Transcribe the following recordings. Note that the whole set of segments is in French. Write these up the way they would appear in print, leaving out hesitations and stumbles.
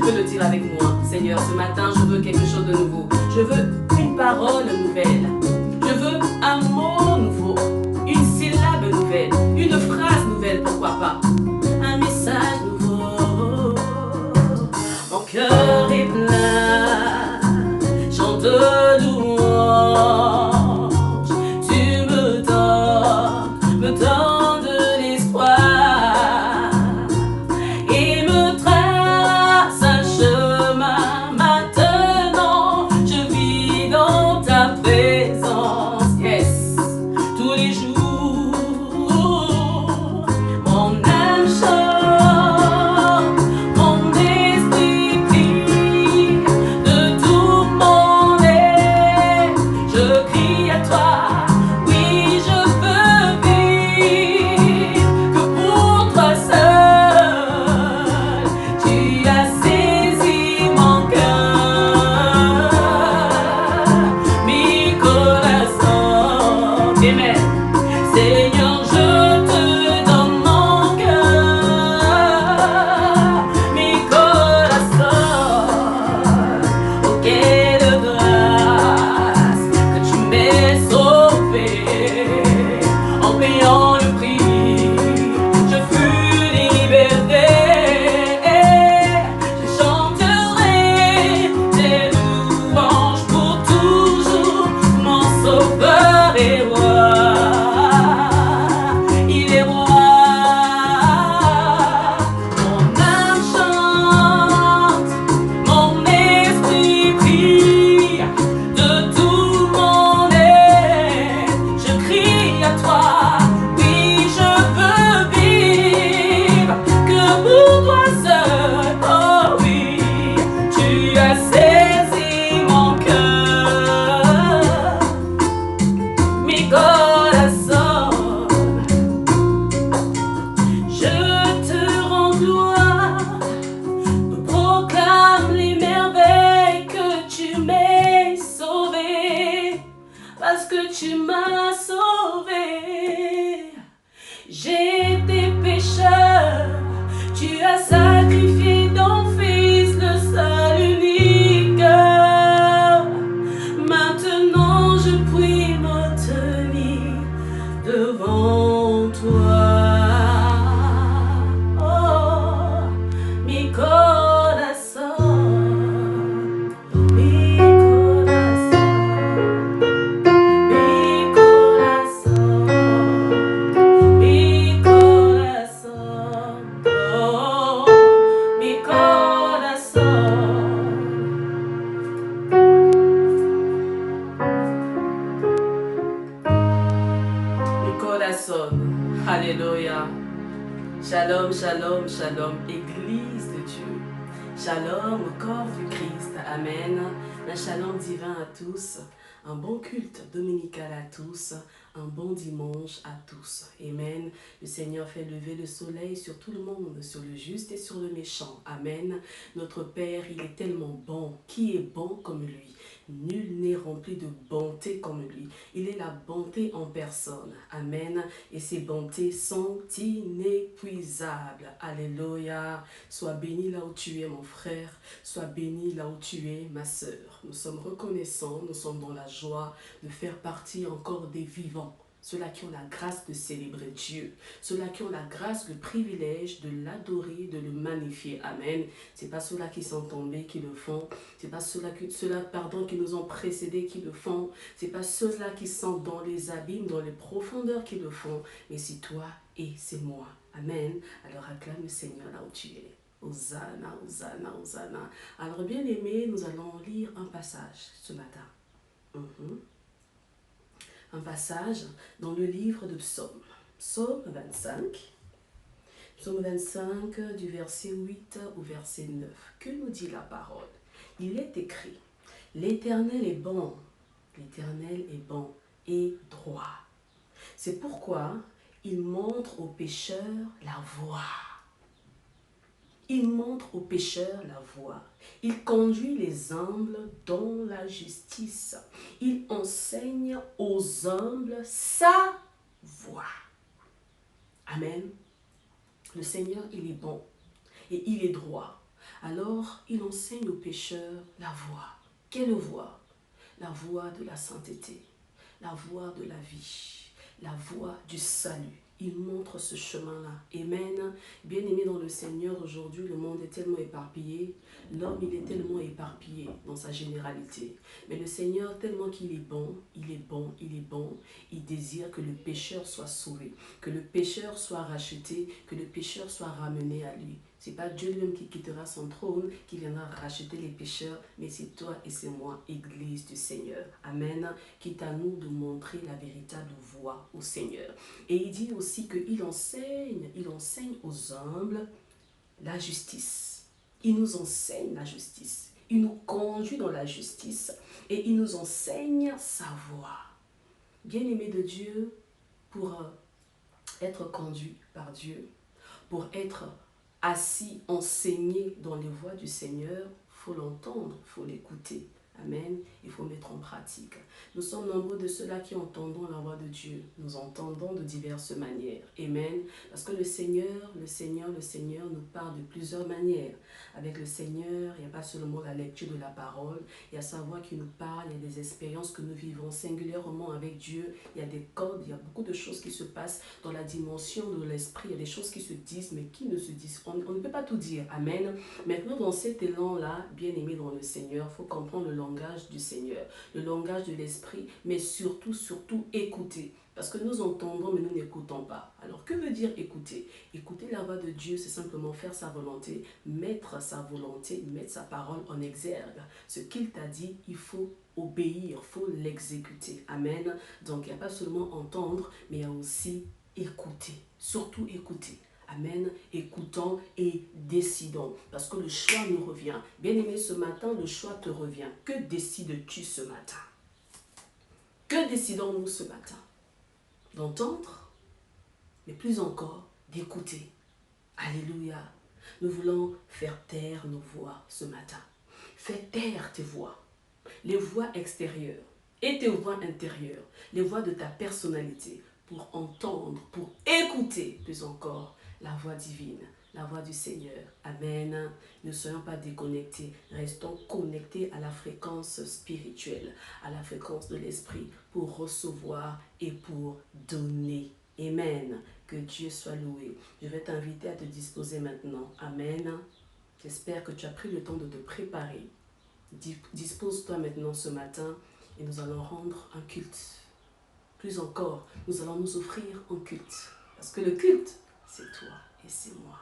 peux le dire avec moi. Seigneur, ce matin, je veux quelque chose de nouveau. Je veux une parole nouvelle. Je veux un mot nouveau. Une syllabe nouvelle. Une phrase nouvelle, pourquoi pas. Un message nouveau. Mon cœur est plein. Chante de louange. Tu me donnes de l'espoir. Et me trace un chemin. Maintenant, je vis dans ta présence. Yes, tous les jours. Mon âme chante, mon esprit prie de tout mon être. Je crie à toi, oui, je veux vivre que pour toi seul. Tu as saisi mon cœur, mi corazón. Amen. Seigneur, je te donne mon cœur, mi corazón. Oh, quelle grâce que tu m'aies sauvé en payant le prix. Je fus libéré. Je chanterai tes louanges pour toujours. Mon sauveur est roi. Il est roi. Mon âme chante, mon esprit prie de tout mon être. Je crie à toi, oui, je veux vivre que pour toi seul. Oh oui, tu as saisi mon cœur, mi corazón. Je te rends gloire, proclame les merveilles que tu m'as sauvé, parce que tu m'as sauvé. J'étais pécheur, tu as sacrifié ton fils, le seul unique. Maintenant je puis me tenir devant toi. Oh, mi corazón, mi corazón, mi corazón, oh, mi corazón. Mi corazón. Alléluia. Shalom, shalom, shalom, Église de Dieu. Shalom, corps du Christ. Amen. Un shalom divin à tous. Un bon culte dominical à tous. Un bon dimanche à tous. Amen. Le Seigneur fait lever le soleil sur tout le monde, sur le juste et sur le méchant. Amen. Notre Père, il est tellement bon. Qui est bon comme lui? Nul n'est rempli de bonté comme lui. Il est la bonté en personne. Amen. Et ses bontés sont inépuisables. Alléluia. Sois béni là où tu es, mon frère. Sois béni là où tu es, ma sœur. Nous sommes reconnaissants. Nous sommes dans la joie de faire partie encore des vivants. Ceux-là qui ont la grâce de célébrer Dieu. Ceux-là qui ont la grâce, le privilège de l'adorer, de le magnifier. Amen. Ce n'est pas ceux-là qui sont tombés qui le font. Ce n'est pas ceux-là qui nous ont précédés qui le font. Ce n'est pas ceux-là qui sont dans les abîmes, dans les profondeurs qui le font. Mais c'est toi et c'est moi. Amen. Alors acclame le Seigneur là où tu es. Hosanna, Hosanna, Hosanna. Alors bien aimé, nous allons lire un passage ce matin. Un passage dans le livre de Psaume. Psaume 25. Psaume 25 du verset 8 au verset 9. Que nous dit la parole? Il est écrit, l'Éternel est bon et droit. C'est pourquoi il montre aux pécheurs la voie. Il montre aux pécheurs la voie. Il conduit les humbles dans la justice. Il enseigne aux humbles sa voie. Amen. Le Seigneur, il est bon et il est droit. Alors, il enseigne aux pécheurs la voie. Quelle voie? La voie de la sainteté, la voie de la vie, la voie du salut. Il montre ce chemin-là. Amen. Bien-aimé dans le Seigneur, aujourd'hui, le monde est tellement éparpillé. L'homme, il est tellement éparpillé dans sa généralité. Mais le Seigneur, tellement qu'il est bon, il est bon, il est bon. Il désire que le pécheur soit sauvé, que le pécheur soit racheté, que le pécheur soit ramené à lui. Ce n'est pas Dieu lui-même qui quittera son trône, qui viendra racheter les pécheurs, mais c'est toi et c'est moi, Église du Seigneur. Amen. Quitte à nous de montrer la véritable voie au Seigneur. Et il dit aussi qu'il enseigne aux humbles la justice. Il nous enseigne la justice. Il nous conduit dans la justice et il nous enseigne sa voie. Bien-aimé de Dieu, pour être conduit par Dieu, pour être assis, enseigné dans les voies du Seigneur, il faut l'entendre, il faut l'écouter. Amen. Il faut mettre en pratique. Nous sommes nombreux de ceux-là qui entendons la voix de Dieu. Nous entendons de diverses manières. Amen. Parce que le Seigneur nous parle de plusieurs manières. Avec le Seigneur, il n'y a pas seulement la lecture de la parole. Il y a sa voix qui nous parle, il y a des expériences que nous vivons singulièrement avec Dieu. Il y a des codes, il y a beaucoup de choses qui se passent dans la dimension de l'esprit. Il y a des choses qui se disent, mais qui ne se disent. On ne peut pas tout dire. Amen. Maintenant, dans cet élan-là, bien aimé dans le Seigneur, il faut comprendre le langage du Seigneur, le langage de l'esprit, mais surtout écouter. Parce que nous entendons, mais nous n'écoutons pas. Alors, que veut dire écouter? Écouter la voix de Dieu, c'est simplement faire sa volonté, mettre sa volonté, mettre sa parole en exergue. Ce qu'il t'a dit, il faut obéir, il faut l'exécuter. Amen. Donc, il n'y a pas seulement entendre, mais il y a aussi écouter. Surtout écouter. Amen. Écoutons et décidons. Parce que le choix nous revient. Bien-aimé, ce matin, le choix te revient. Que décides-tu ce matin? Que décidons-nous ce matin? D'entendre, mais plus encore, d'écouter. Alléluia. Nous voulons faire taire nos voix ce matin. Fais taire tes voix. Les voix extérieures et tes voix intérieures. Les voix de ta personnalité. Pour entendre, pour écouter plus encore la voix divine, la voix du Seigneur. Amen. Ne soyons pas déconnectés. Restons connectés à la fréquence spirituelle, à la fréquence de l'esprit pour recevoir et pour donner. Amen. Que Dieu soit loué. Je vais t'inviter à te disposer maintenant. Amen. J'espère que tu as pris le temps de te préparer. Dispose-toi maintenant ce matin et nous allons rendre un culte. Plus encore, nous allons nous offrir un culte. Parce que le culte, c'est toi et c'est moi.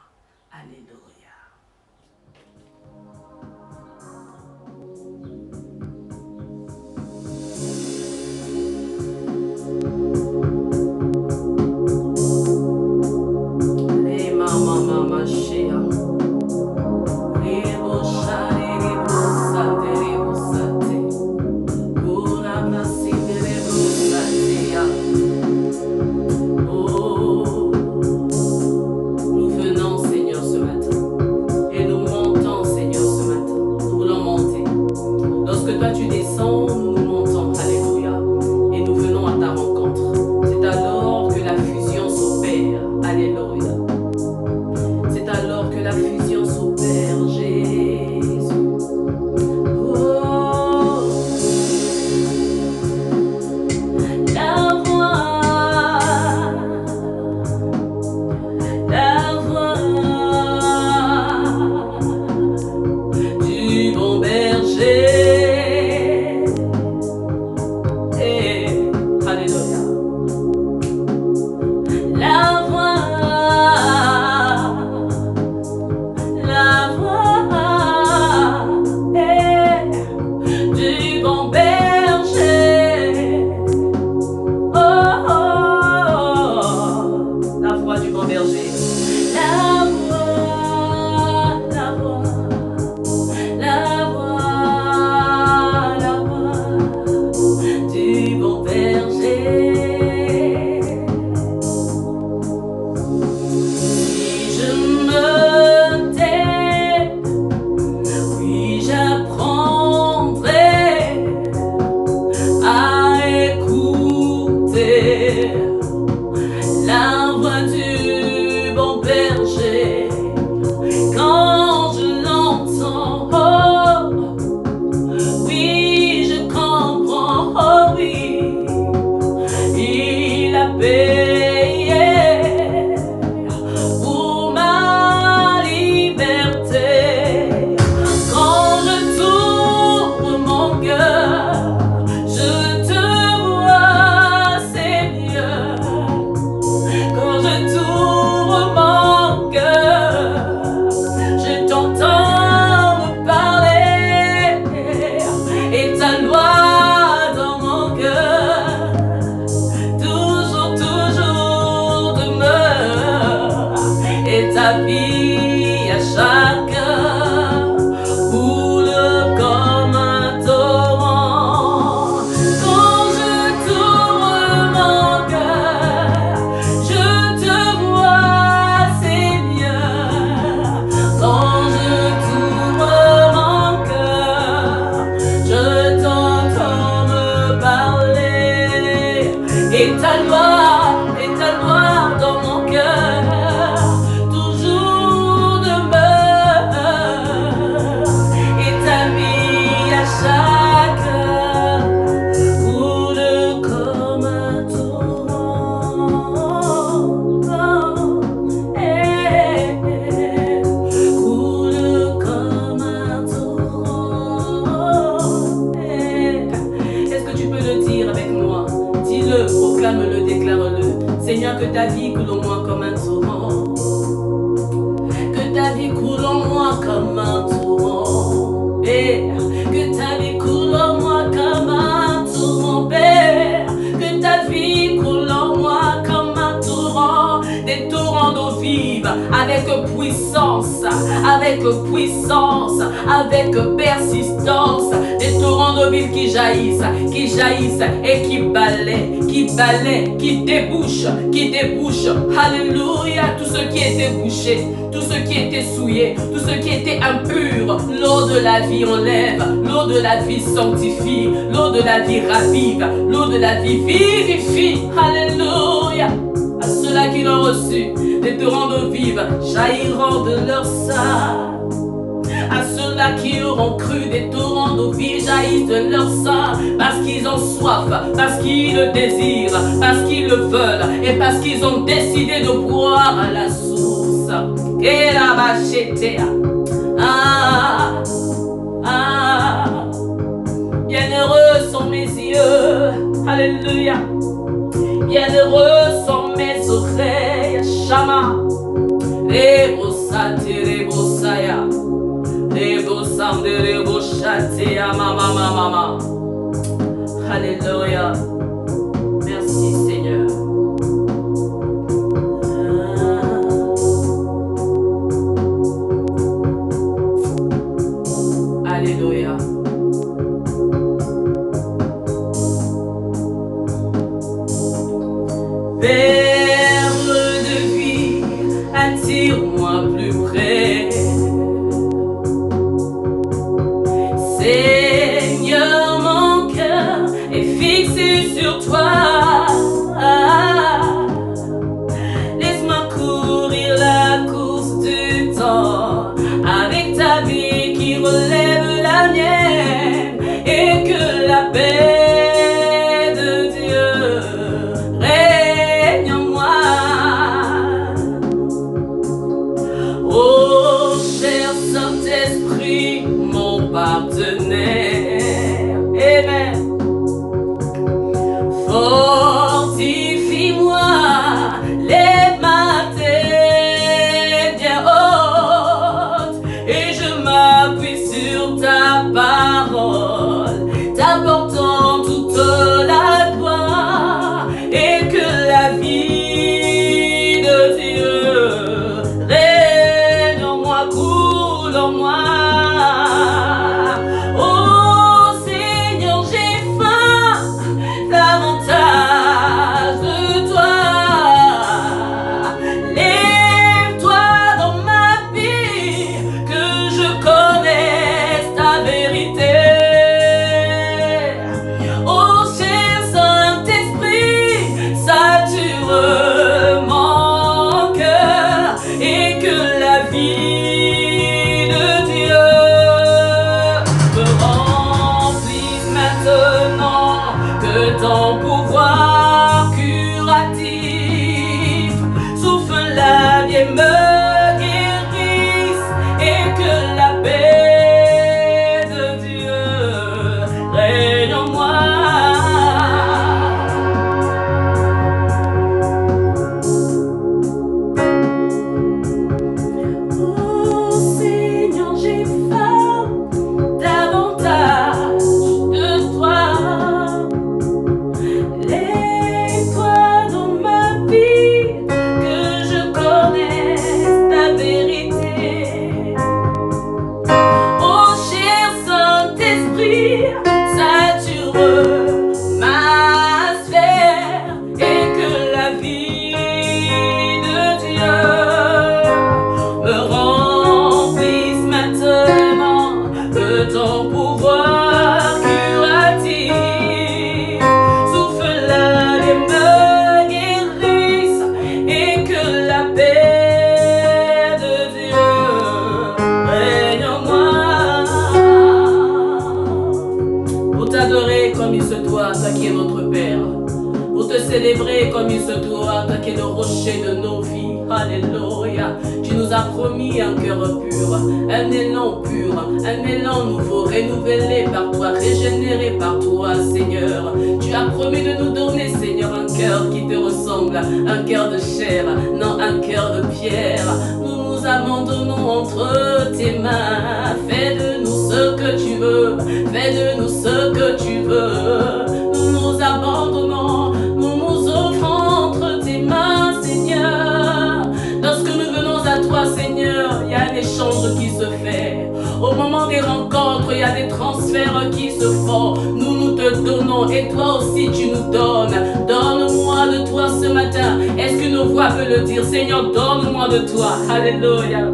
Alléluia. Nous venons, Seigneur, ce matin. avec puissance, avec persistance, des torrents d'eau vive qui jaillissent et qui balaient, qui débouchent. Alléluia, tout ce qui était bouché, tout ce qui était souillé, tout ce qui était impur, l'eau de la vie enlève, l'eau de la vie sanctifie, l'eau de la vie ravive, l'eau de la vie vivifie. Alléluia. À ceux-là qui l'ont reçu, des torrents d'eau vive jailliront de leur sein. À ceux-là qui auront cru, des torrents d'eau vive jaillissent de leur sein, parce qu'ils ont soif, parce qu'ils le désirent, parce qu'ils le veulent, et parce qu'ils ont décidé de boire à la source. Et la bachétéa. Bienheureux sont mes yeux, alléluia. Bienheureux sont mes oreilles, Shama. Rebosate, rebosaya. Rebosam de reboshatea, mama. Alléluia. Merci Seigneur. Alléluia. Perle de vie, attire-moi plus près. Seigneur, mon cœur est fixé sur toi. Laisse-moi courir la course du temps avec ta vie qui relève la mienne, et que la paix de Dieu règne en moi. Oh, cher Saint-Esprit, mon partenaire, amen. Fortifie-moi, lève ma tête bien haute, et je m'appuie sur ta parole, t'apportant toute la gloire, et que la vie de Dieu règne en moi, coule en moi. Oh Seigneur, j'ai faim davantage de toi. Lève-toi dans ma vie, que je connaisse ta vérité. Oh cher Saint-Esprit, sature mon cœur, et que la vie de Dieu me remplisse maintenant, que ton pouvoir curatif souffle la vie et me guérisse, et que la paix de Dieu règne en moi. Oh Seigneur, j'ai faim davantage de toi. Lève-toi dans ma vie, que je connaisse ta vérité. Oh cher Saint-Esprit, sature ma sphère, et que la vie de Dieu me remplisse maintenant, que ton pouvoir curatif souffle la vie et me guérisse, et que la paix de Dieu règne en moi. Pour t'adorer comme il se doit, toi qui es notre Père, pour te célébrer comme il se doit, toi qui es le rocher de nos vies. Alléluia. Tu nous as promis un cœur pur, un élan pur, un élan nouveau, renouvelé par toi, régénéré par toi, Seigneur. Tu as promis de nous donner, Seigneur, un cœur qui te ressemble, un cœur de chair, non un cœur de pierre. Nous nous abandonnons entre tes mains. Fais de nous ce que tu veux, fais de nous ce que tu veux. Nous nous abandonnons, nous nous offrons entre tes mains, Seigneur. Lorsque nous venons à toi, Seigneur, il y a un échange qui il y a des transferts qui se font. Nous te donnons et toi aussi tu nous donnes. Donne-moi de toi ce matin. Est-ce que nos voix peuvent le dire? Seigneur, donne-moi de toi. Alléluia.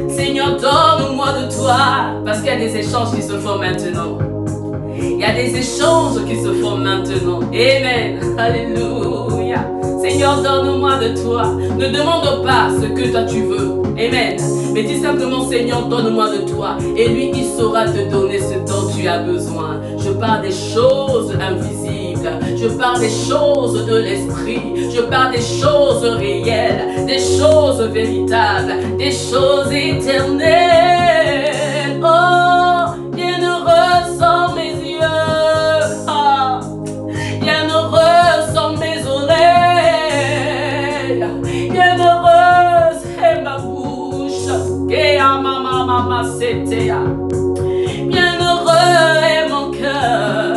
Seigneur, donne-moi de toi. Parce qu'il y a des échanges qui se font maintenant. Il y a des échanges qui se font maintenant. Amen. Alléluia. Seigneur, donne-moi de toi. Ne demande pas ce que toi tu veux. Amen. Mais dis simplement, Seigneur, donne-moi de toi. Et lui, il saura te donner ce dont tu as besoin. Je parle des choses invisibles. Je parle des choses de l'esprit. Je parle des choses réelles. Des choses véritables. Des choses éternelles. Oh, bienheureux sont mes yeux. Ah, bienheureux sont mes oreilles. Bienheureuse est ma bouche. Bienheureux est mon cœur.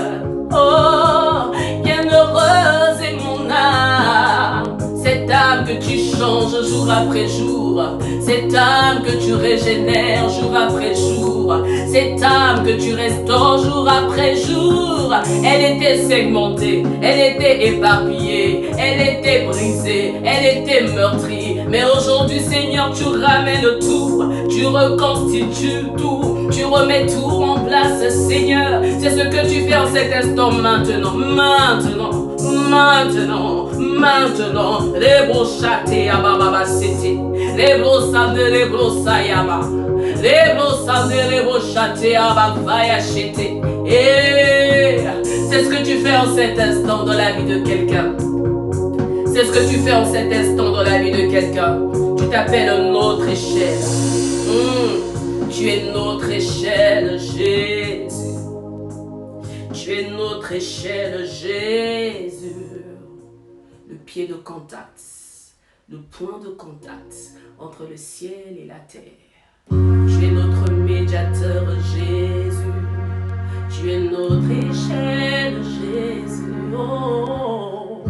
Oh, bienheureuse est mon âme. Cette âme que tu changes jour après jour. Cette âme que tu régénères jour après jour. Cette âme que tu restaures jour après jour. Elle était segmentée, elle était éparpillée, elle était brisée, elle était meurtrie. Mais aujourd'hui, Seigneur, tu ramènes tout, tu reconstitues tout, tu remets tout en place, Seigneur. C'est ce que tu fais en cet instant maintenant, maintenant, maintenant, maintenant. Les brochatés à Baba City, les brossades, les brossayaba, les brossades, les brochatés à Baba Yachete. Et c'est ce que tu fais en cet instant dans la vie de quelqu'un. C'est ce que tu fais en cet instant dans la vie de quelqu'un. Tu t'appelles notre échelle. Tu es notre échelle, Jésus. Tu es notre échelle, Jésus. Le pied de contact, le point de contact entre le ciel et la terre. Tu es notre médiateur, Jésus. Tu es notre échelle, Jésus. Oh.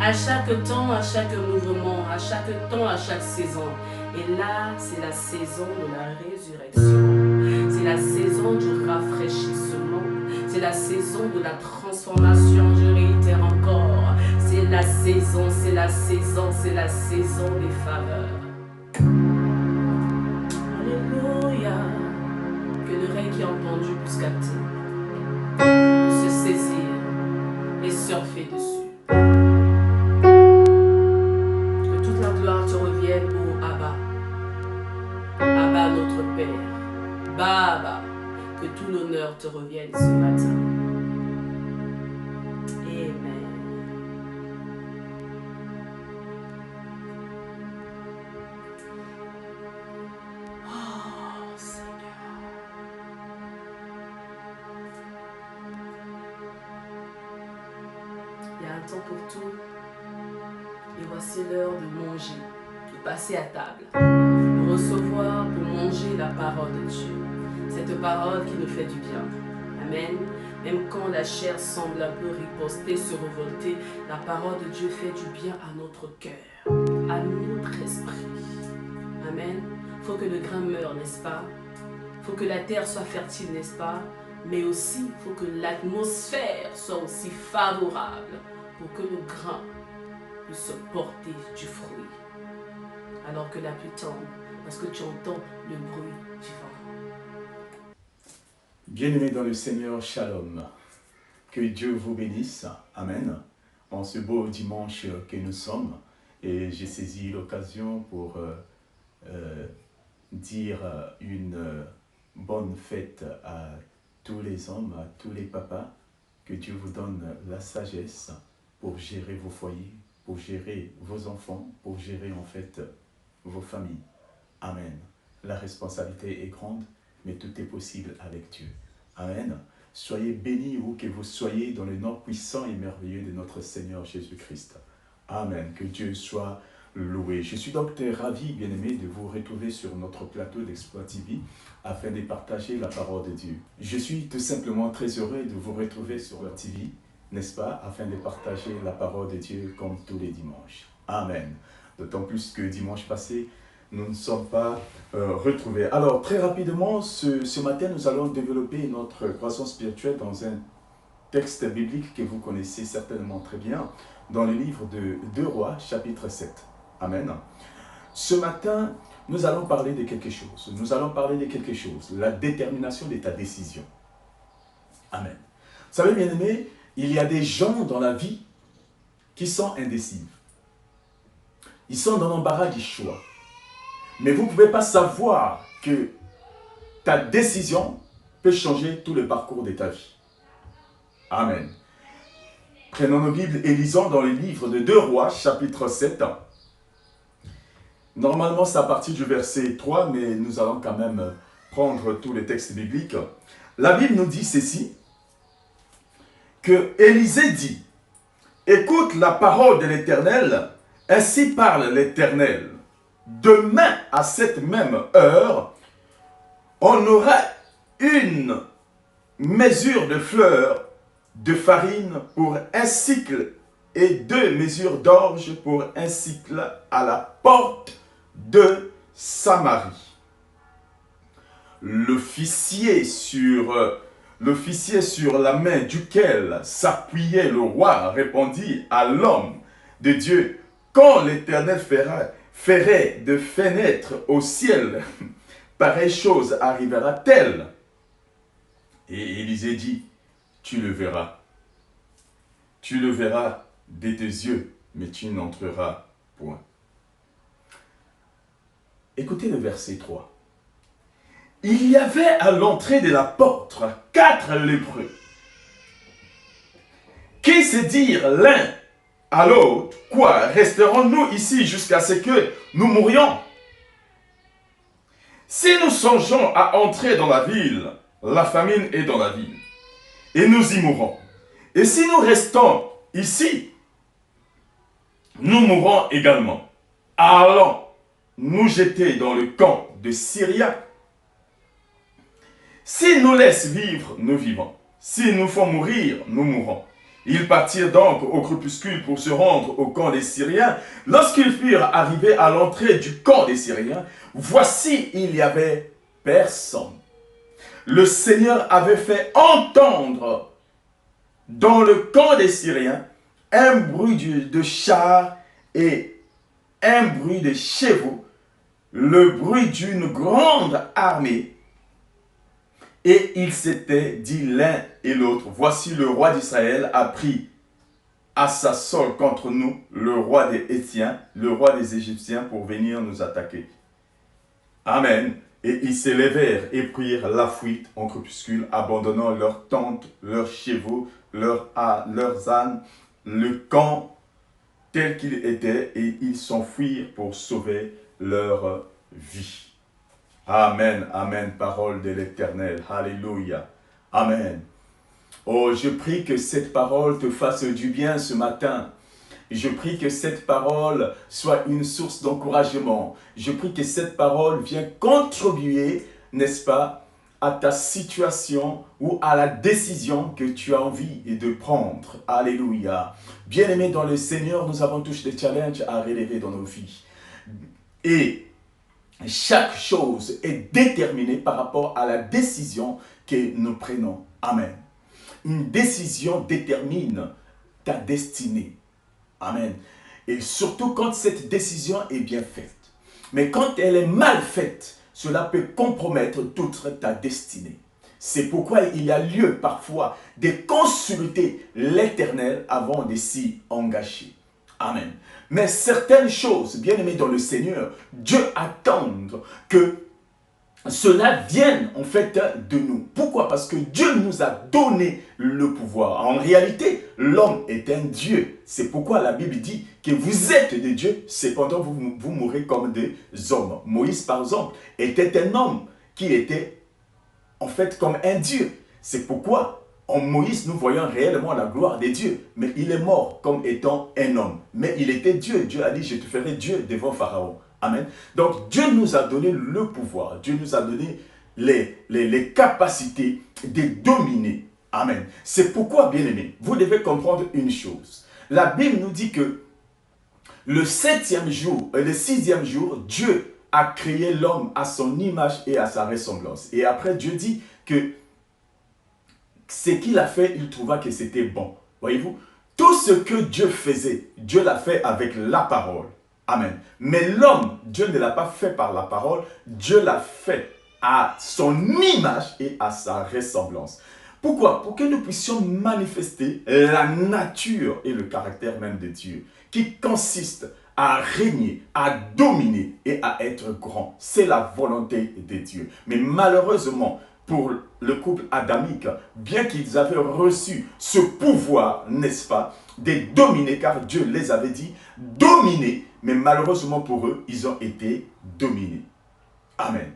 À chaque temps, à chaque mouvement, à chaque temps, à chaque saison. Et là, c'est la saison de la résurrection. C'est la saison du rafraîchissement. C'est la saison de la transformation. Je réitère encore. C'est la saison, c'est la saison, c'est la saison des faveurs. Alléluia. Que l'oreille qui a entendu puisse capter, se saisir et surfer dessus. Que toute la gloire te revienne, ô Abba. Abba, notre Père. Baba. Que tout l'honneur te revienne ce matin. Amen. Oh, Seigneur. Il y a un temps pour tout. Et voici l'heure de manger, de passer à table, de recevoir pour manger la parole de Dieu. Cette parole qui nous fait du bien. Amen. Même quand la chair semble un peu riposter, se révolter, la parole de Dieu fait du bien à notre cœur, à notre esprit. Amen. Il faut que le grain meure, n'est-ce pas? Il faut que la terre soit fertile, n'est-ce pas? Mais aussi, il faut que l'atmosphère soit aussi favorable pour que le grain puisse porter du fruit. Alors que la pluie tombe, parce que tu entends le bruit du vent. Bien-aimés dans le Seigneur, Shalom. Que Dieu vous bénisse. Amen. En ce beau dimanche que nous sommes, et j'ai saisi l'occasion pour dire une bonne fête à tous les hommes, à tous les papas. Que Dieu vous donne la sagesse pour gérer vos foyers, pour gérer vos enfants, pour gérer en fait vos familles. Amen. La responsabilité est grande, mais tout est possible avec Dieu. Amen. Soyez bénis où que vous soyez dans le nom puissant et merveilleux de notre Seigneur Jésus-Christ. Amen. Que Dieu soit loué. Je suis donc ravi, bien-aimé, de vous retrouver sur notre plateau d'Exploit TV afin de partager la parole de Dieu. Je suis tout simplement très heureux de vous retrouver sur la TV, n'est-ce pas, afin de partager la parole de Dieu comme tous les dimanches. Amen. D'autant plus que dimanche passé, nous ne sommes pas retrouvés. Alors, très rapidement, ce matin, nous allons développer notre croissance spirituelle dans un texte biblique que vous connaissez certainement très bien, dans le livre de 2 Rois, chapitre 7. Amen. Ce matin, nous allons parler de quelque chose. Nous allons parler de quelque chose, la détermination de ta décision. Amen. Vous savez, bien-aimés, il y a des gens dans la vie qui sont indécis. Ils sont dans l'embarras du choix. Mais vous ne pouvez pas savoir que ta décision peut changer tout le parcours de ta vie. Amen. Prenons nos Bibles et lisons dans le livre de 2 Rois, chapitre 7. Normalement, c'est à partir du verset 3, mais nous allons quand même prendre tous les textes bibliques. La Bible nous dit ceci, que Élisée dit, « Écoute la parole de l'Éternel, ainsi parle l'Éternel. Demain, à cette même heure, on aura une mesure de fleurs de farine pour un cycle et 2 mesures d'orge pour un cycle à la porte de Samarie. » L'officier sur la main duquel s'appuyait le roi répondit à l'homme de Dieu, « Quand l'Éternel ferait de fenêtres au ciel, pareille chose arrivera-t-elle » Et Élisée dit, « Tu le verras. Tu le verras de tes yeux, mais tu n'entreras point. » Écoutez le verset 3. Il y avait à l'entrée de la porte 4 lépreux qui se dirent l'un à l'autre, « Quoi, resterons-nous ici jusqu'à ce que nous mourions? Si nous songeons à entrer dans la ville, la famine est dans la ville, et nous y mourrons. Et si nous restons ici, nous mourrons également. Allons nous jeter dans le camp de Syria. S'ils nous laissent vivre, nous vivons. S'ils nous font mourir, nous mourrons. » Ils partirent donc au crépuscule pour se rendre au camp des Syriens. Lorsqu'ils furent arrivés à l'entrée du camp des Syriens, voici, il n'y avait personne. Le Seigneur avait fait entendre dans le camp des Syriens un bruit de chars et un bruit de chevaux, le bruit d'une grande armée. Et ils s'étaient dit l'un et l'autre, « Voici le roi d'Israël a pris à sa solde contre nous le roi des Hétiens, le roi des Égyptiens pour venir nous attaquer. » Amen. Et ils se levèrent et prirent la fuite en crépuscule, abandonnant leurs tentes, leurs chevaux, leurs ânes, le camp tel qu'il était, et ils s'enfuirent pour sauver leur vie. Amen, amen, parole de l'Éternel. Alléluia. Amen. Oh, je prie que cette parole te fasse du bien ce matin. Je prie que cette parole soit une source d'encouragement. Je prie que cette parole vienne contribuer, n'est-ce pas, à ta situation ou à la décision que tu as envie de prendre. Alléluia. Bien-aimés dans le Seigneur, nous avons tous des challenges à relever dans nos vies. Et chaque chose est déterminée par rapport à la décision que nous prenons. Amen. Une décision détermine ta destinée. Amen. Et surtout quand cette décision est bien faite. Mais quand elle est mal faite, cela peut compromettre toute ta destinée. C'est pourquoi il y a lieu parfois de consulter l'Éternel avant de s'y engager. Amen. Mais certaines choses, bien aimés dans le Seigneur, Dieu attend que cela vienne en fait de nous. Pourquoi? Parce que Dieu nous a donné le pouvoir. En réalité, l'homme est un Dieu. C'est pourquoi la Bible dit que vous êtes des dieux, cependant vous mourrez comme des hommes. Moïse, par exemple, était un homme qui était en fait comme un Dieu. C'est pourquoi en Moïse, nous voyons réellement la gloire des dieux. Mais il est mort comme étant un homme. Mais il était Dieu. Dieu a dit, je te ferai Dieu devant Pharaon. Amen. Donc Dieu nous a donné le pouvoir. Dieu nous a donné les capacités de dominer. Amen. C'est pourquoi, bien-aimés, vous devez comprendre une chose. La Bible nous dit que le 7e jour et le 6e jour, Dieu a créé l'homme à son image et à sa ressemblance. Et après, Dieu dit que ce qu'il a fait, il trouva que c'était bon. Voyez-vous, tout ce que Dieu faisait, Dieu l'a fait avec la parole. Amen. Mais l'homme, Dieu ne l'a pas fait par la parole, Dieu l'a fait à son image et à sa ressemblance. Pourquoi? Pour que nous puissions manifester la nature et le caractère même de Dieu, qui consiste à régner, à dominer et à être grand. C'est la volonté de Dieu. Mais malheureusement, pour le couple adamique, bien qu'ils avaient reçu ce pouvoir, n'est-ce pas, de dominer, car Dieu les avait dit, dominer, mais malheureusement pour eux, ils ont été dominés. Amen.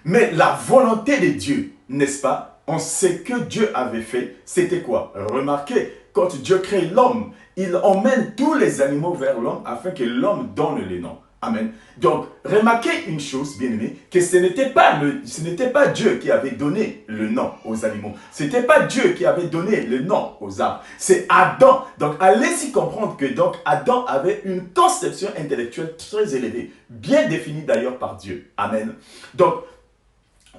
Mais la volonté de Dieu, n'est-ce pas, on sait que Dieu avait fait, c'était quoi? Remarquez, quand Dieu crée l'homme, il emmène tous les animaux vers l'homme afin que l'homme donne les noms. Amen. Donc, remarquez une chose, bien aimé, que ce n'était pas Dieu qui avait donné le nom aux animaux. Ce n'était pas Dieu qui avait donné le nom aux arbres. C'est Adam. Donc, allez-y comprendre que donc Adam avait une conception intellectuelle très élevée, bien définie d'ailleurs par Dieu. Amen. Donc,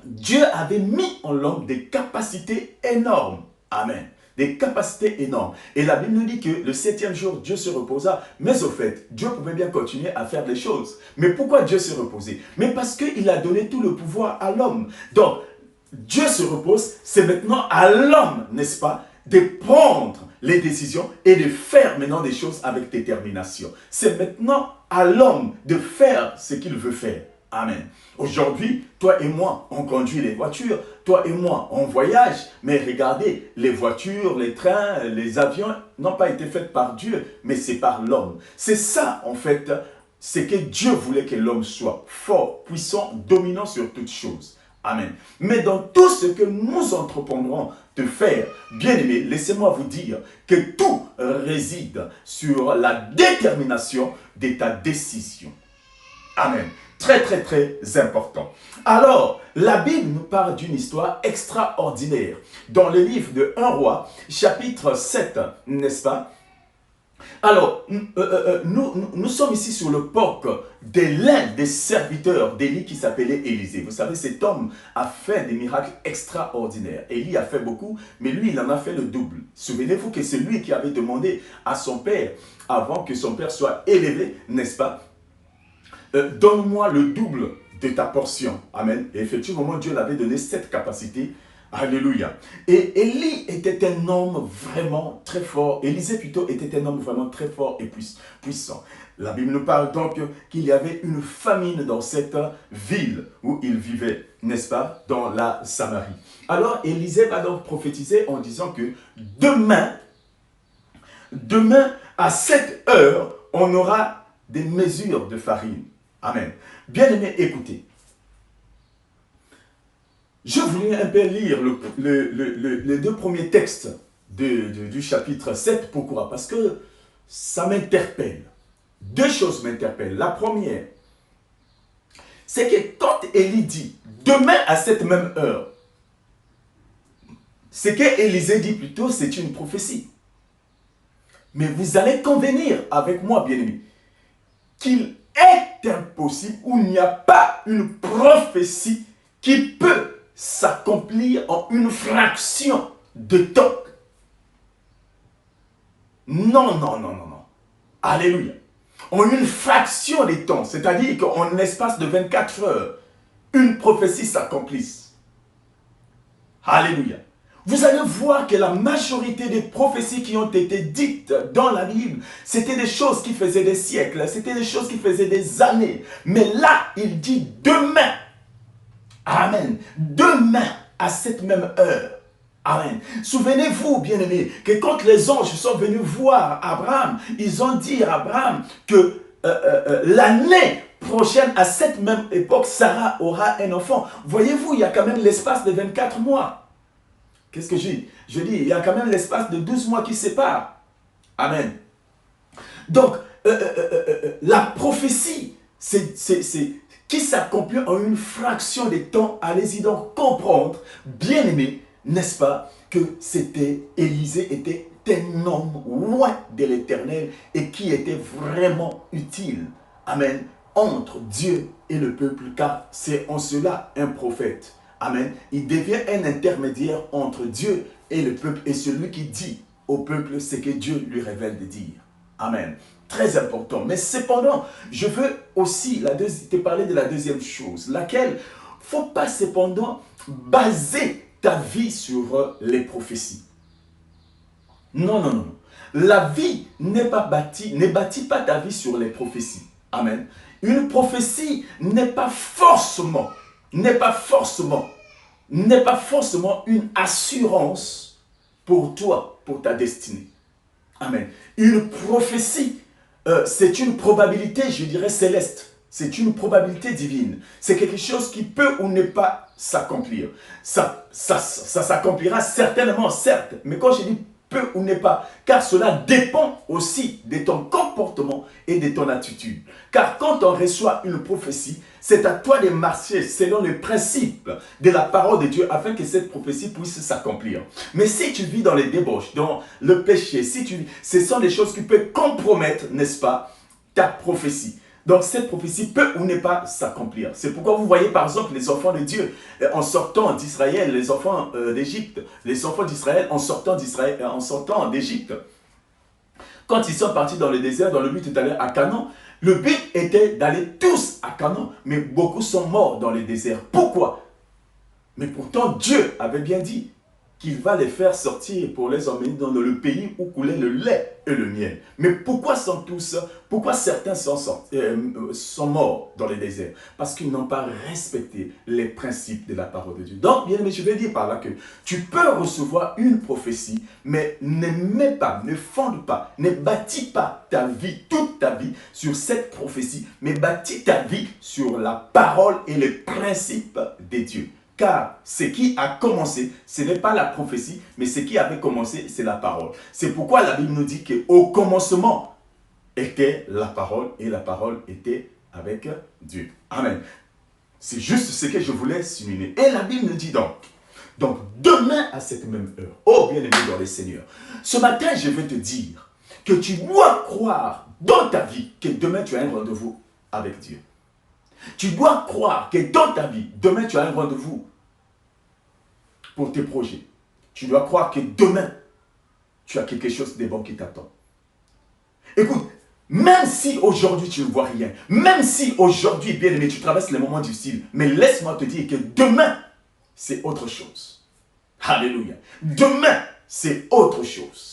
Dieu avait mis en l'homme des capacités énormes. Amen. Des capacités énormes. Et la Bible nous dit que le 7e jour, Dieu se reposa. Mais au fait, Dieu pouvait bien continuer à faire des choses. Mais pourquoi Dieu se reposait? Mais parce qu'il a donné tout le pouvoir à l'homme. Donc, Dieu se repose, c'est maintenant à l'homme, n'est-ce pas, de prendre les décisions et de faire maintenant des choses avec détermination. C'est maintenant à l'homme de faire ce qu'il veut faire. Amen. Aujourd'hui, toi et moi, on conduit les voitures, toi et moi, on voyage, mais regardez, les voitures, les trains, les avions n'ont pas été faits par Dieu, mais c'est par l'homme. C'est ça, en fait, c'est que Dieu voulait que l'homme soit fort, puissant, dominant sur toutes choses. Amen. Mais dans tout ce que nous entreprendrons de faire, bien aimé, laissez-moi vous dire que tout réside sur la détermination de ta décision. Amen. Très, très, très important. Alors, la Bible nous parle d'une histoire extraordinaire. Dans le livre de 1 Roi, chapitre 7, n'est-ce pas? Alors, nous sommes ici sur le porc de l'un des serviteurs d'Élie qui s'appelait Élisée. Vous savez, cet homme a fait des miracles extraordinaires. Élie a fait beaucoup, mais lui, il en a fait le double. Souvenez-vous que c'est lui qui avait demandé à son père, avant que son père soit élevé, n'est-ce pas? Donne-moi le double de ta portion. Amen. Et effectivement, Dieu l'avait donné cette capacité. Alléluia. Et Élie était un homme vraiment très fort. Élisée plutôt était un homme vraiment très fort et puissant. La Bible nous parle donc qu'il y avait une famine dans cette ville où il vivait, n'est-ce pas, dans la Samarie. Alors Élisée va donc prophétiser en disant que demain à cette heure, on aura des mesures de farine. Amen. Bien-aimés, écoutez. Je voulais un peu lire les deux premiers textes du chapitre 7. Pourquoi? Parce que ça m'interpelle. Deux choses m'interpellent. La première, c'est que quand Élie dit « demain à cette même heure », ce qu'Élisée dit plutôt, c'est une prophétie. Mais vous allez convenir avec moi, bien-aimés, qu'il est impossible ou il n'y a pas une prophétie qui peut s'accomplir en une fraction de temps. Non, non, non, non, non. Alléluia. En une fraction de temps, c'est-à-dire qu'en l'espace de 24 heures, une prophétie s'accomplisse. Alléluia. Vous allez voir que la majorité des prophéties qui ont été dites dans la Bible, c'était des choses qui faisaient des siècles, c'était des choses qui faisaient des années. Mais là, il dit demain. Amen. Demain, à cette même heure. Amen. Souvenez-vous, bien-aimés, que quand les anges sont venus voir Abraham, ils ont dit à Abraham que l'année prochaine, à cette même époque, Sarah aura un enfant. Voyez-vous, il y a quand même l'espace de 24 mois. Qu'est-ce que je dis? Je dis, il y a quand même l'espace de 12 mois qui sépare. Amen. Donc, la prophétie, c'est qui s'accomplit en une fraction de temps. Allez-y donc comprendre, bien aimé, n'est-ce pas, que c'était Élisée était un homme loin de l'Éternel et qui était vraiment utile. Amen. entre Dieu et le peuple, car c'est en cela un prophète. Amen. Il devient un intermédiaire entre Dieu et le peuple et celui qui dit au peuple ce que Dieu lui révèle de dire. Amen. Très important. Mais cependant, je veux aussi te parler de la deuxième chose, laquelle, il ne faut pas cependant baser ta vie sur les prophéties. Non, non, non. La vie ne bâtit pas ta vie sur les prophéties. Amen. Une prophétie n'est pas forcément une assurance pour toi, pour ta destinée. Amen. Une prophétie, c'est une probabilité, je dirais, céleste. C'est une probabilité divine. C'est quelque chose qui peut ou ne pas s'accomplir. Ça s'accomplira certainement, certes. Mais quand je dis peut ou n'est pas, car cela dépend aussi de ton comportement et de ton attitude. Car quand on reçoit une prophétie, c'est à toi de marcher selon les principes de la parole de Dieu afin que cette prophétie puisse s'accomplir. Mais si tu vis dans les débauches, dans le péché, ce sont des choses qui peuvent compromettre, n'est-ce pas, ta prophétie. Donc cette prophétie peut ou ne pas s'accomplir. C'est pourquoi vous voyez par exemple les enfants de Dieu en sortant d'Israël, les enfants d'Égypte, les enfants d'Israël en sortant d'Égypte. Quand ils sont partis dans le désert, dans le but d'aller à Canaan, le but était d'aller tous à Canaan, mais beaucoup sont morts dans le désert. Pourquoi? Mais pourtant Dieu avait bien dit qu'il va les faire sortir pour les emmener dans le pays où coulait le lait et le miel. Mais pourquoi certains sont morts dans le désert? Parce qu'ils n'ont pas respecté les principes de la parole de Dieu. Donc, bien aimé, je vais dire par là que tu peux recevoir une prophétie, mais ne fonde pas, ne bâtis pas ta vie, toute ta vie sur cette prophétie, mais bâtis ta vie sur la parole et les principes de Dieu. Car ce qui a commencé, ce n'est pas la prophétie, mais ce qui avait commencé, c'est la parole. C'est pourquoi la Bible nous dit qu'au commencement était la parole et la parole était avec Dieu. Amen. C'est juste ce que je voulais souligner. Et la Bible nous dit donc demain à cette même heure, oh bien-aimé dans le Seigneur, ce matin je vais te dire que tu dois croire dans ta vie que demain tu as un rendez-vous avec Dieu. Tu dois croire que dans ta vie, demain tu as un rendez-vous pour tes projets. Tu dois croire que demain, tu as quelque chose de bon qui t'attend. Écoute, même si aujourd'hui tu ne vois rien, même si aujourd'hui, bien aimé, tu traverses les moments difficiles, mais laisse-moi te dire que demain, c'est autre chose. Alléluia. Demain, c'est autre chose.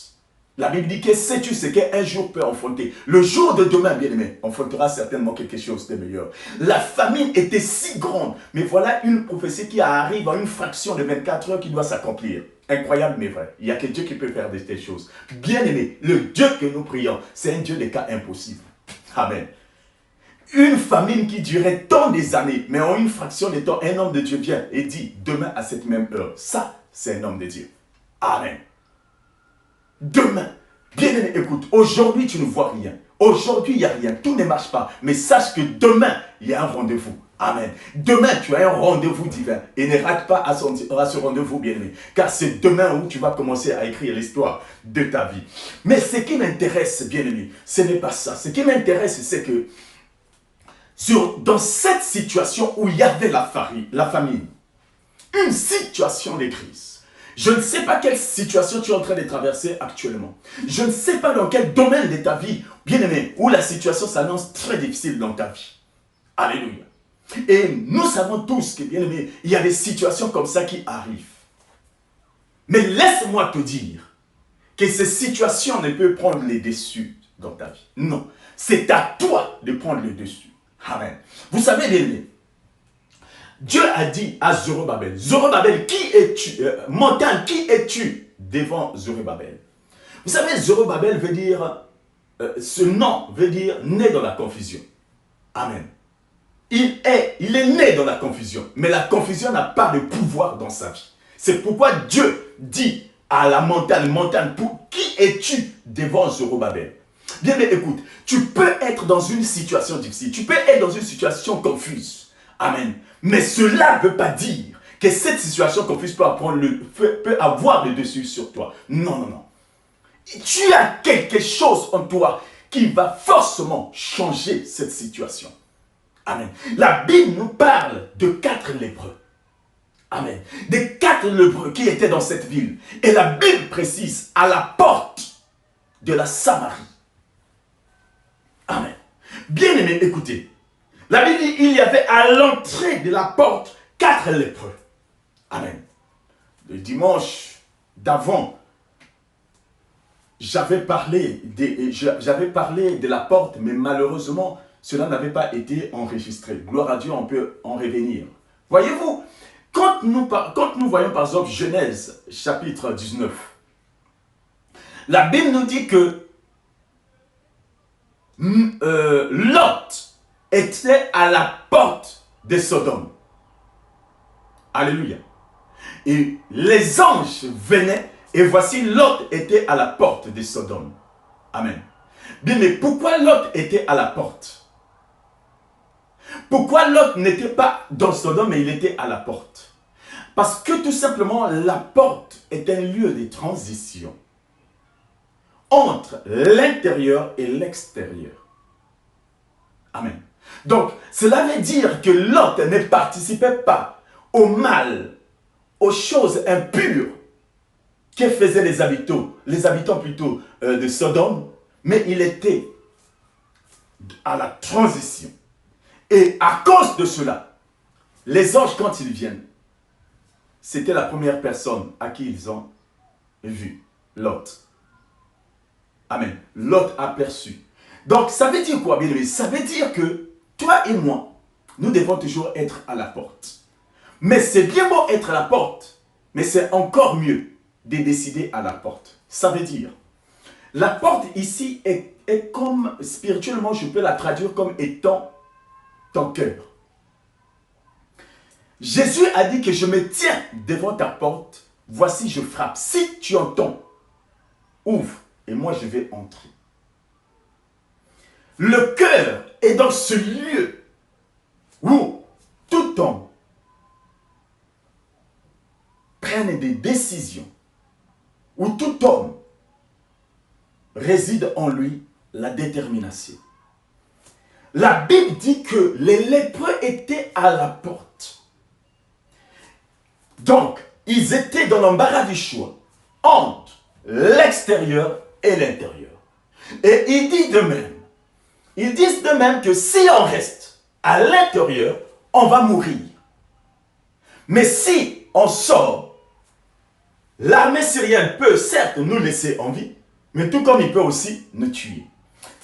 La Bible dit que sais-tu ce qu'un jour peut enfanter? Le jour de demain, bien aimé, enfantera certainement quelque chose de meilleur. La famine était si grande, mais voilà une prophétie qui arrive en une fraction de 24 heures qui doit s'accomplir. Incroyable mais vrai. Il n'y a que Dieu qui peut faire de telles choses. Bien aimé, le Dieu que nous prions, c'est un Dieu des cas impossibles. Amen. Une famine qui durait tant des années, mais en une fraction de temps, un homme de Dieu vient et dit, demain à cette même heure. Ça, c'est un homme de Dieu. Amen. Demain, bien aimé, écoute, aujourd'hui tu ne vois rien. Aujourd'hui il n'y a rien, tout ne marche pas. Mais sache que demain, il y a un rendez-vous. Amen. Demain, tu as un rendez-vous divin. Et ne rate pas à ce rendez-vous, bien aimé. Car c'est demain où tu vas commencer à écrire l'histoire de ta vie. Mais ce qui m'intéresse, bien aimé, ce n'est pas ça. Ce qui m'intéresse, c'est que dans cette situation où il y avait la famine, une situation de crise, je ne sais pas quelle situation tu es en train de traverser actuellement. Je ne sais pas dans quel domaine de ta vie, bien aimé, où la situation s'annonce très difficile dans ta vie. Alléluia. Et nous savons tous que, bien aimé, il y a des situations comme ça qui arrivent. Mais laisse-moi te dire que ces situations ne peuvent prendre le dessus dans ta vie. Non, c'est à toi de prendre le dessus. Amen. Vous savez, bien aimé, Dieu a dit à Zorobabel, Zorobabel, qui es-tu? Montagne, qui es-tu devant Zorobabel? Vous savez, Zorobabel veut dire, ce nom veut dire né dans la confusion. Amen. Il est né dans la confusion, mais la confusion n'a pas de pouvoir dans sa vie. C'est pourquoi Dieu dit à la montagne, qui es-tu devant Zorobabel? Bien, mais écoute, tu peux être dans une situation difficile, tu peux être dans une situation confuse. Amen. Mais cela ne veut pas dire que cette situation confuse peut avoir le dessus sur toi. Non, non, non. Tu as quelque chose en toi qui va forcément changer cette situation. Amen. La Bible nous parle de 4 lépreux. Amen. Des 4 lépreux qui étaient dans cette ville. Et la Bible précise à la porte de la Samarie. Amen. Bien-aimés, écoutez. La Bible dit il y avait à l'entrée de la porte 4 lépreux. Amen. Le dimanche d'avant, j'avais parlé de la porte, mais malheureusement, cela n'avait pas été enregistré. Gloire à Dieu, on peut en revenir. Voyez-vous, quand nous voyons par exemple Genèse chapitre 19, la Bible nous dit que Lot était à la porte de Sodome. Alléluia. Et les anges venaient et voici Lot était à la porte de Sodome. Amen. Bien, mais pourquoi Lot était à la porte? Pourquoi Lot n'était pas dans Sodome mais il était à la porte? Parce que tout simplement la porte est un lieu de transition entre l'intérieur et l'extérieur. Amen. Donc, cela veut dire que Lot ne participait pas au mal, aux choses impures que faisaient les habitants plutôt de Sodome, mais il était à la transition. Et à cause de cela, les anges, quand ils viennent, c'était la première personne à qui ils ont vu, Lot. Amen. Lot aperçu. Donc, ça veut dire quoi, bien aimé? Ça veut dire que toi et moi, nous devons toujours être à la porte. Mais c'est bien beau être à la porte, mais c'est encore mieux de décider à la porte. Ça veut dire, la porte ici est comme, spirituellement, je peux la traduire comme étant ton cœur. Jésus a dit que je me tiens devant ta porte, voici je frappe. Si tu entends, ouvre et moi je vais entrer. Le cœur est dans ce lieu où tout homme prenne des décisions, où tout homme réside en lui la détermination. La Bible dit que les lépreux étaient à la porte. Donc, ils étaient dans l'embarras du choix entre l'extérieur et l'intérieur. Et ils disent de même que si on reste à l'intérieur, on va mourir. Mais si on sort, l'armée syrienne peut certes nous laisser en vie, mais tout comme il peut aussi nous tuer.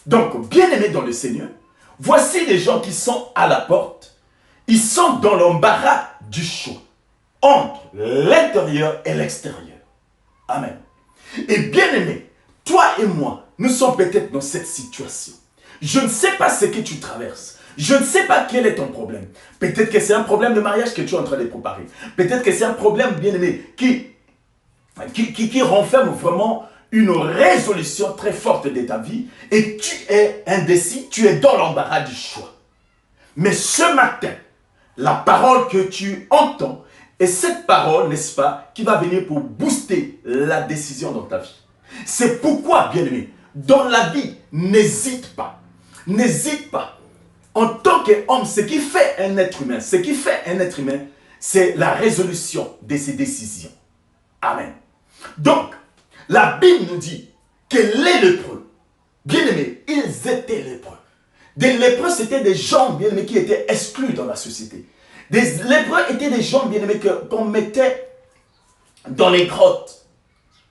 Donc, bien-aimés dans le Seigneur, voici les gens qui sont à la porte. Ils sont dans l'embarras du choix entre l'intérieur et l'extérieur. Amen. Et bien-aimés, toi et moi, nous sommes peut-être dans cette situation. Je ne sais pas ce que tu traverses. Je ne sais pas quel est ton problème. Peut-être que c'est un problème de mariage que tu es en train de préparer. Peut-être que c'est un problème, bien-aimé, qui renferme vraiment une résolution très forte de ta vie. Et tu es indécis, tu es dans l'embarras du choix. Mais ce matin, la parole que tu entends, et cette parole, n'est-ce pas, qui va venir pour booster la décision dans ta vie. C'est pourquoi, bien-aimé, dans la vie, n'hésite pas. N'hésite pas. En tant qu'homme, ce qui fait un être humain, c'est la résolution de ses décisions. Amen. Donc, la Bible nous dit que les lépreux, bien-aimés, ils étaient lépreux. Des lépreux, c'était des gens, bien-aimés, qui étaient exclus dans la société. Des lépreux étaient des gens, bien-aimés, qu'on mettait dans les grottes.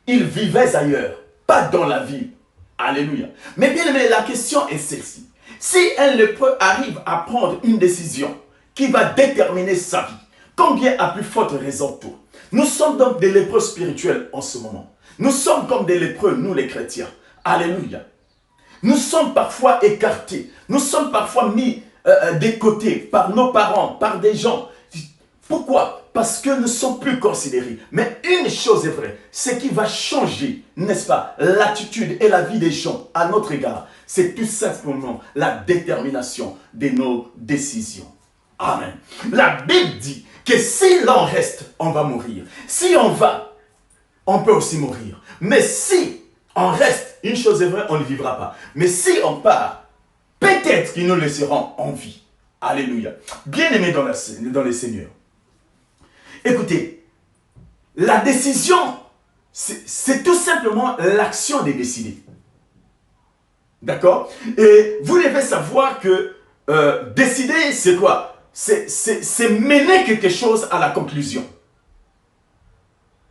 Ils vivaient ailleurs, pas dans la ville. Alléluia. Mais bien-aimés, la question est celle-ci. Si un lépreux arrive à prendre une décision qui va déterminer sa vie, combien à plus forte raison toi? Nous sommes donc des lépreux spirituels en ce moment. Nous sommes comme des lépreux, nous les chrétiens. Alléluia. Nous sommes parfois écartés. Nous sommes parfois mis de côté par nos parents, par des gens. Pourquoi? Parce que nous ne sommes plus considérés. Mais une chose est vraie, ce qui va changer, n'est-ce pas, l'attitude et la vie des gens à notre égard, c'est tout simplement la détermination de nos décisions. Amen. La Bible dit que si l'on reste, on va mourir. Si on va, on peut aussi mourir. Mais si on reste, une chose est vraie, on ne vivra pas. Mais si on part, peut-être qu'ils nous laisseront en vie. Alléluia. Bien-aimés dans les seigneurs. Écoutez, la décision, c'est tout simplement l'action de décider. D'accord? Et vous devez savoir que décider, c'est quoi? C'est mener quelque chose à la conclusion.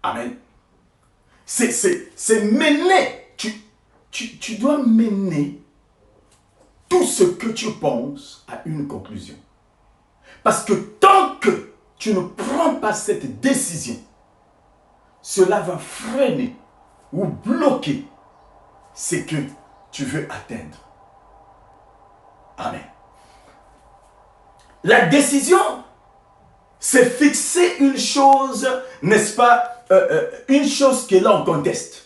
Amen. C'est mener. Tu dois mener tout ce que tu penses à une conclusion. Parce que tant que tu ne prends pas cette décision, cela va freiner ou bloquer ce que tu veux atteindre. Amen. La décision, c'est fixer une chose, n'est-ce pas, une chose que l'on conteste.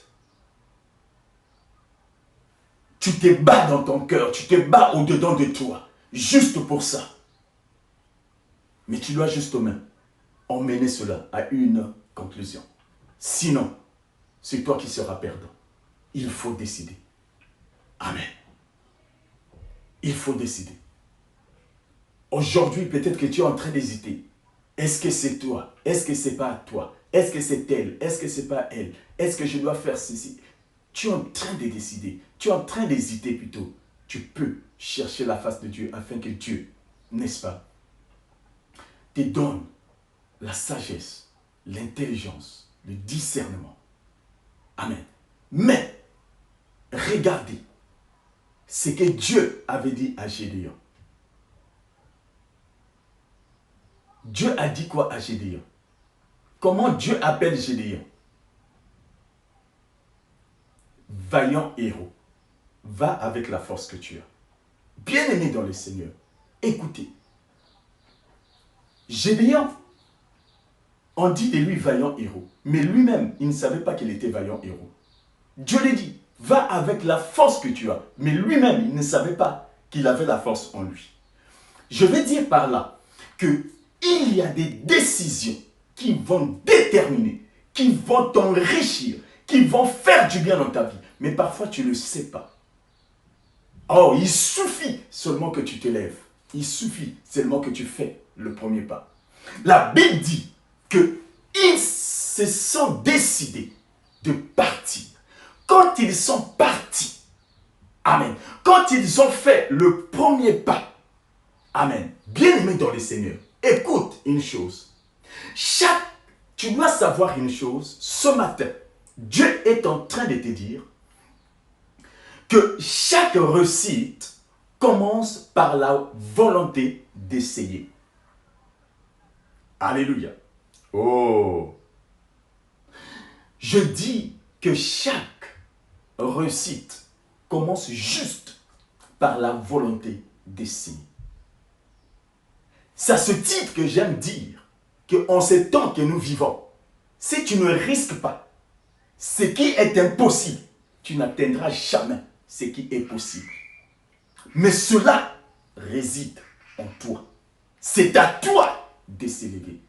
Tu te bats dans ton cœur, tu te bats au-dedans de toi, juste pour ça. Mais tu dois justement emmener cela à une conclusion. Sinon, c'est toi qui seras perdant. Il faut décider. Amen. Il faut décider. Aujourd'hui, peut-être que tu es en train d'hésiter. Est-ce que c'est toi? Est-ce que c'est pas toi? Est-ce que c'est elle? Est-ce que c'est pas elle? Est-ce que je dois faire ceci? Tu es en train de décider. Tu es en train d'hésiter plutôt. Tu peux chercher la face de Dieu afin que Dieu, n'est-ce pas, te donne la sagesse, l'intelligence, le discernement. Amen. Mais, regardez ce que Dieu avait dit à Gédéon. Dieu a dit quoi à Gédéon? Comment Dieu appelle Gédéon? Vaillant héros, va avec la force que tu as. Bien-aimé dans le Seigneur, écoutez. Gédéon, on dit de lui vaillant héros, mais lui-même, il ne savait pas qu'il était vaillant héros. Dieu lui dit, va avec la force que tu as, mais lui-même, il ne savait pas qu'il avait la force en lui. Je vais dire par là que il y a des décisions qui vont déterminer, qui vont t'enrichir, qui vont faire du bien dans ta vie. Mais parfois, tu ne le sais pas. Oh, il suffit seulement que tu te lèves. Il suffit seulement que tu fais le premier pas. La Bible dit qu'ils se sont décidés de partir. Quand ils sont partis, amen, quand ils ont fait le premier pas, amen, bien-aimé dans le Seigneur, écoute une chose. Tu dois savoir une chose, ce matin, Dieu est en train de te dire que chaque réussite commence par la volonté d'essayer. Alléluia. Oh. Je dis que chaque réussite commence juste par la volonté d'essayer. C'est à ce titre que j'aime dire qu'en ces temps que nous vivons, si tu ne risques pas ce qui est impossible, tu n'atteindras jamais ce qui est possible. Mais cela réside en toi. C'est à toi de s'élever.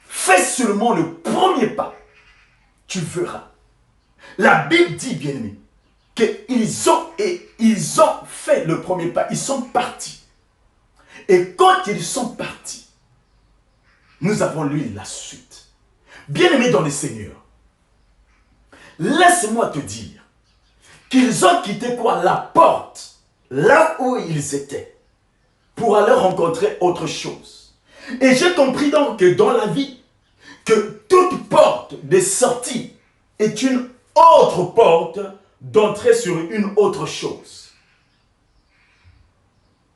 Fais seulement le premier pas. Tu verras. La Bible dit, bien aimé, qu'ils ont fait le premier pas. Ils sont partis. Et quand ils sont partis, nous avons lu la suite. Bien-aimé dans le Seigneur, laisse-moi te dire qu'ils ont quitté quoi? La porte, là où ils étaient, pour aller rencontrer autre chose. Et j'ai compris donc que dans la vie, que toute porte de sortie est une autre porte d'entrée sur une autre chose.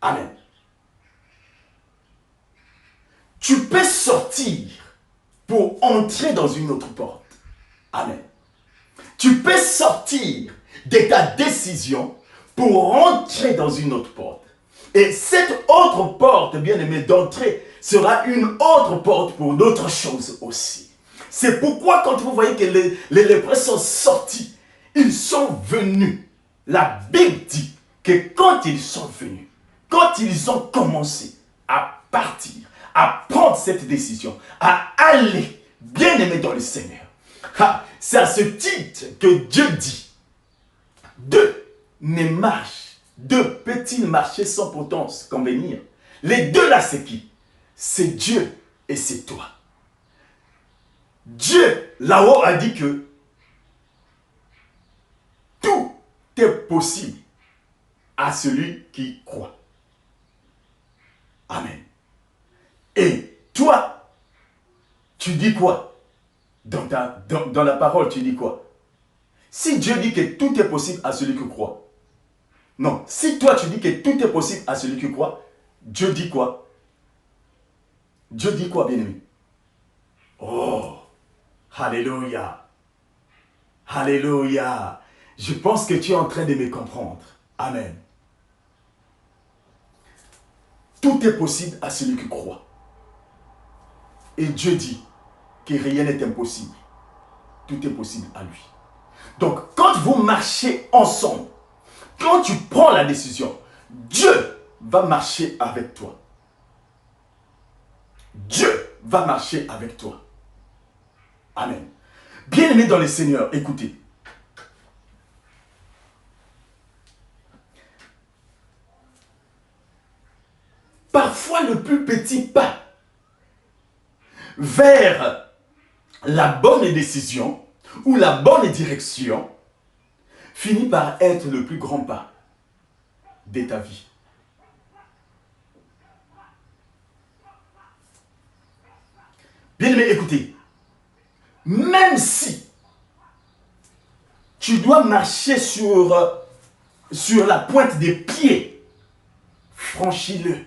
Amen. Tu peux sortir pour entrer dans une autre porte. Amen. Tu peux sortir de ta décision pour entrer dans une autre porte. Et cette autre porte, bien aimé, d'entrée sera une autre porte pour d'autres choses aussi. C'est pourquoi quand vous voyez que les lépreux sont sortis, ils sont venus. La Bible dit que quand ils sont venus, quand ils ont commencé à partir, à prendre cette décision, à aller bien aimé dans le Seigneur, c'est à ce titre que Dieu dit, ne marche deux peut-ils marcher sans pourtant se convenir? Les deux là, c'est qui? C'est Dieu et c'est toi. Dieu, là-haut, a dit que tout est possible à celui qui croit. Amen. Et toi, tu dis quoi? Dans la parole, tu dis quoi? Si Dieu dit que tout est possible à celui qui croit. Non, si toi tu dis que tout est possible à celui qui croit, Dieu dit quoi? Dieu dit quoi, bien-aimé? Oh, alléluia. Alléluia. Je pense que tu es en train de me comprendre. Amen. Tout est possible à celui qui croit. Et Dieu dit que rien n'est impossible. Tout est possible à lui. Donc, quand vous marchez ensemble, quand tu prends la décision, Dieu va marcher avec toi. Dieu va marcher avec toi. Amen. Bien-aimés dans le Seigneur, écoutez. Parfois, le plus petit pas vers la bonne décision ou la bonne direction finit par être le plus grand pas de ta vie. Bien-aimé, écoutez. Même si tu dois marcher sur la pointe des pieds, franchis-le.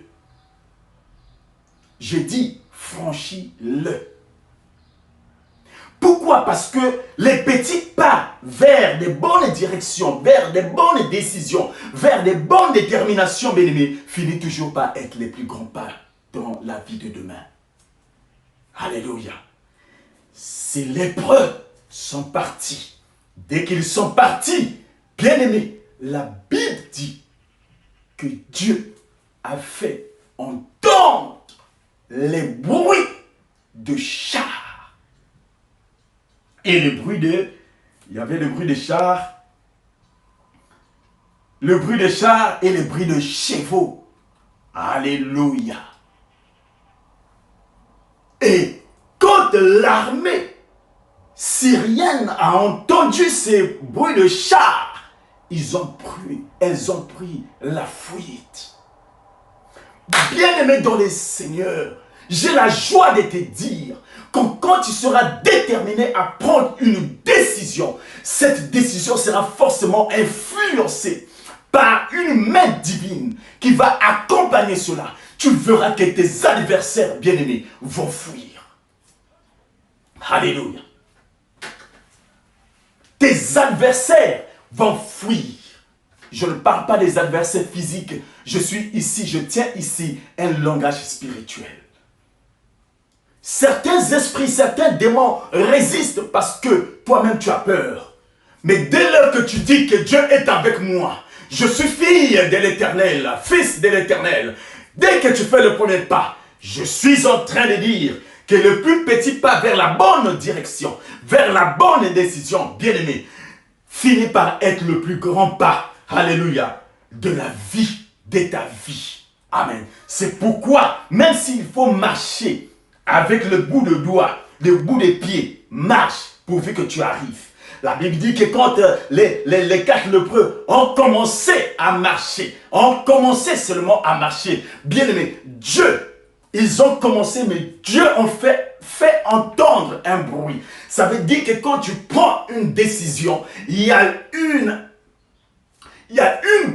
J'ai dit, franchis-le. Pourquoi? Parce que les petits pas vers des bonnes directions, vers des bonnes décisions, vers des bonnes déterminations, bien-aimés, finissent toujours par être les plus grands pas dans la vie de demain. Alléluia. Ces lépreux sont partis. Dès qu'ils sont partis, bien-aimés, la Bible dit que Dieu a fait entendre les bruits de chars. Et il y avait le bruit de chars, le bruit de chars et le bruit de chevaux. Alléluia. Et quand l'armée syrienne a entendu ces bruits de chars, elles ont pris la fuite. Bien-aimé dans les Seigneurs, j'ai la joie de te dire que quand tu seras déterminé à prendre une décision, cette décision sera forcément influencée par une main divine qui va accompagner cela. Tu verras que tes adversaires, bien-aimés, vont fuir. Alléluia. Tes adversaires vont fuir. Je ne parle pas des adversaires physiques. Je tiens ici un langage spirituel. Certains esprits, certains démons résistent parce que toi-même tu as peur. Mais dès lors que tu dis que Dieu est avec moi, je suis fille de l'Éternel, fils de l'Éternel. Dès que tu fais le premier pas, je suis en train de dire que le plus petit pas vers la bonne direction, vers la bonne décision, bien-aimé, finit par être le plus grand pas, alléluia, de la vie, de ta vie. Amen. C'est pourquoi, même s'il faut marcher avec le bout de doigt, le bout des pieds, marche pourvu que tu arrives. La Bible dit que quand les 4 lépreux ont commencé à marcher, ont commencé seulement à marcher, bien aimé, Dieu, ils ont commencé, mais Dieu en fait entendre un bruit. Ça veut dire que quand tu prends une décision, il y a une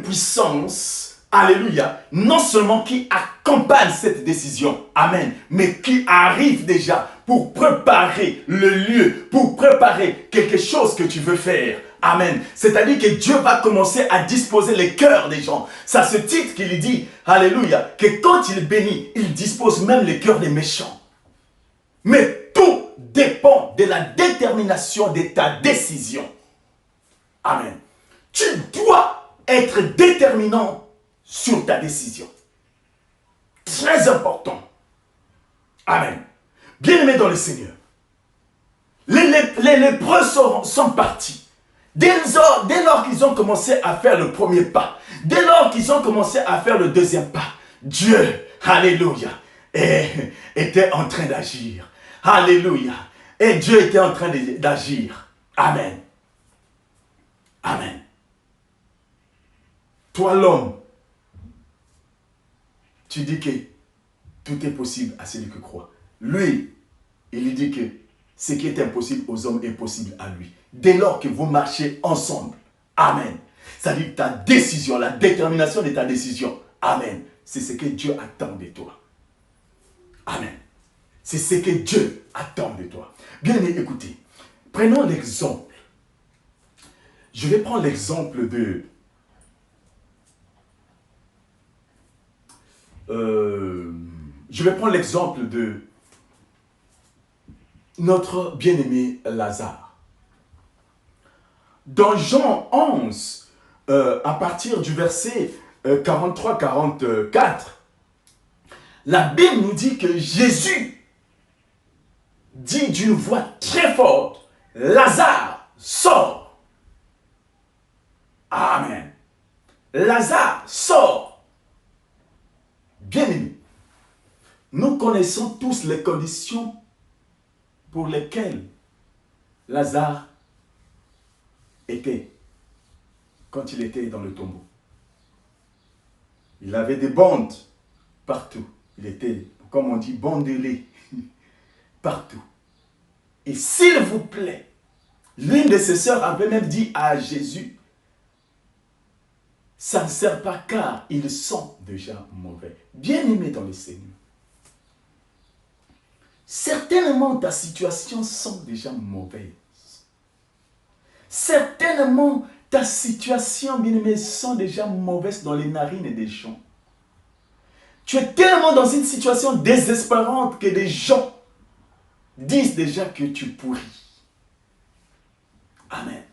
puissance, alléluia, non seulement qui accompagne cette décision, amen, mais qui arrive déjà pour préparer le lieu, pour préparer quelque chose que tu veux faire. Amen. C'est-à-dire que Dieu va commencer à disposer les cœurs des gens. Ça se titre qu'il dit, alléluia, que quand il bénit, il dispose même les cœurs des méchants. Mais tout dépend de la détermination de ta décision. Amen. Tu dois être déterminant sur ta décision. Très important. Amen. Bien-aimés dans le Seigneur, les lépreux sont partis. Dès lors qu'ils ont commencé à faire le premier pas, dès lors qu'ils ont commencé à faire le deuxième pas, Dieu, alléluia, était en train d'agir. Alléluia. Et Dieu était en train d'agir. Amen. Amen. Toi l'homme, tu dis que tout est possible à celui qui croit. Lui, il lui dit que ce qui est impossible aux hommes est possible à lui. Dès lors que vous marchez ensemble. Amen. Ça dit ta décision, la détermination de ta décision. Amen. C'est ce que Dieu attend de toi. Amen. C'est ce que Dieu attend de toi. Bien aimé, écoutez. Prenons l'exemple. Je vais prendre l'exemple de... je vais prendre l'exemple de notre bien-aimé Lazare. Dans Jean 11, à partir du verset 43-44, la Bible nous dit que Jésus dit d'une voix très forte, Lazare, sors. Amen. Lazare, sors. Bien-aimé, nous connaissons tous les conditions pour lesquelles Lazare était quand il était dans le tombeau. Il avait des bandes partout. Il était, comme on dit, bandelé partout. Et s'il vous plaît, l'une de ses sœurs avait même dit à Jésus, ça ne sert pas car ils sont déjà mauvais. Bien-aimé dans le Seigneur. Certainement ta situation sont déjà mauvaise. Certainement ta situation, bien-aimé, sont déjà mauvaise dans les narines des gens. Tu es tellement dans une situation désespérante que des gens disent déjà que tu pourris. Amen.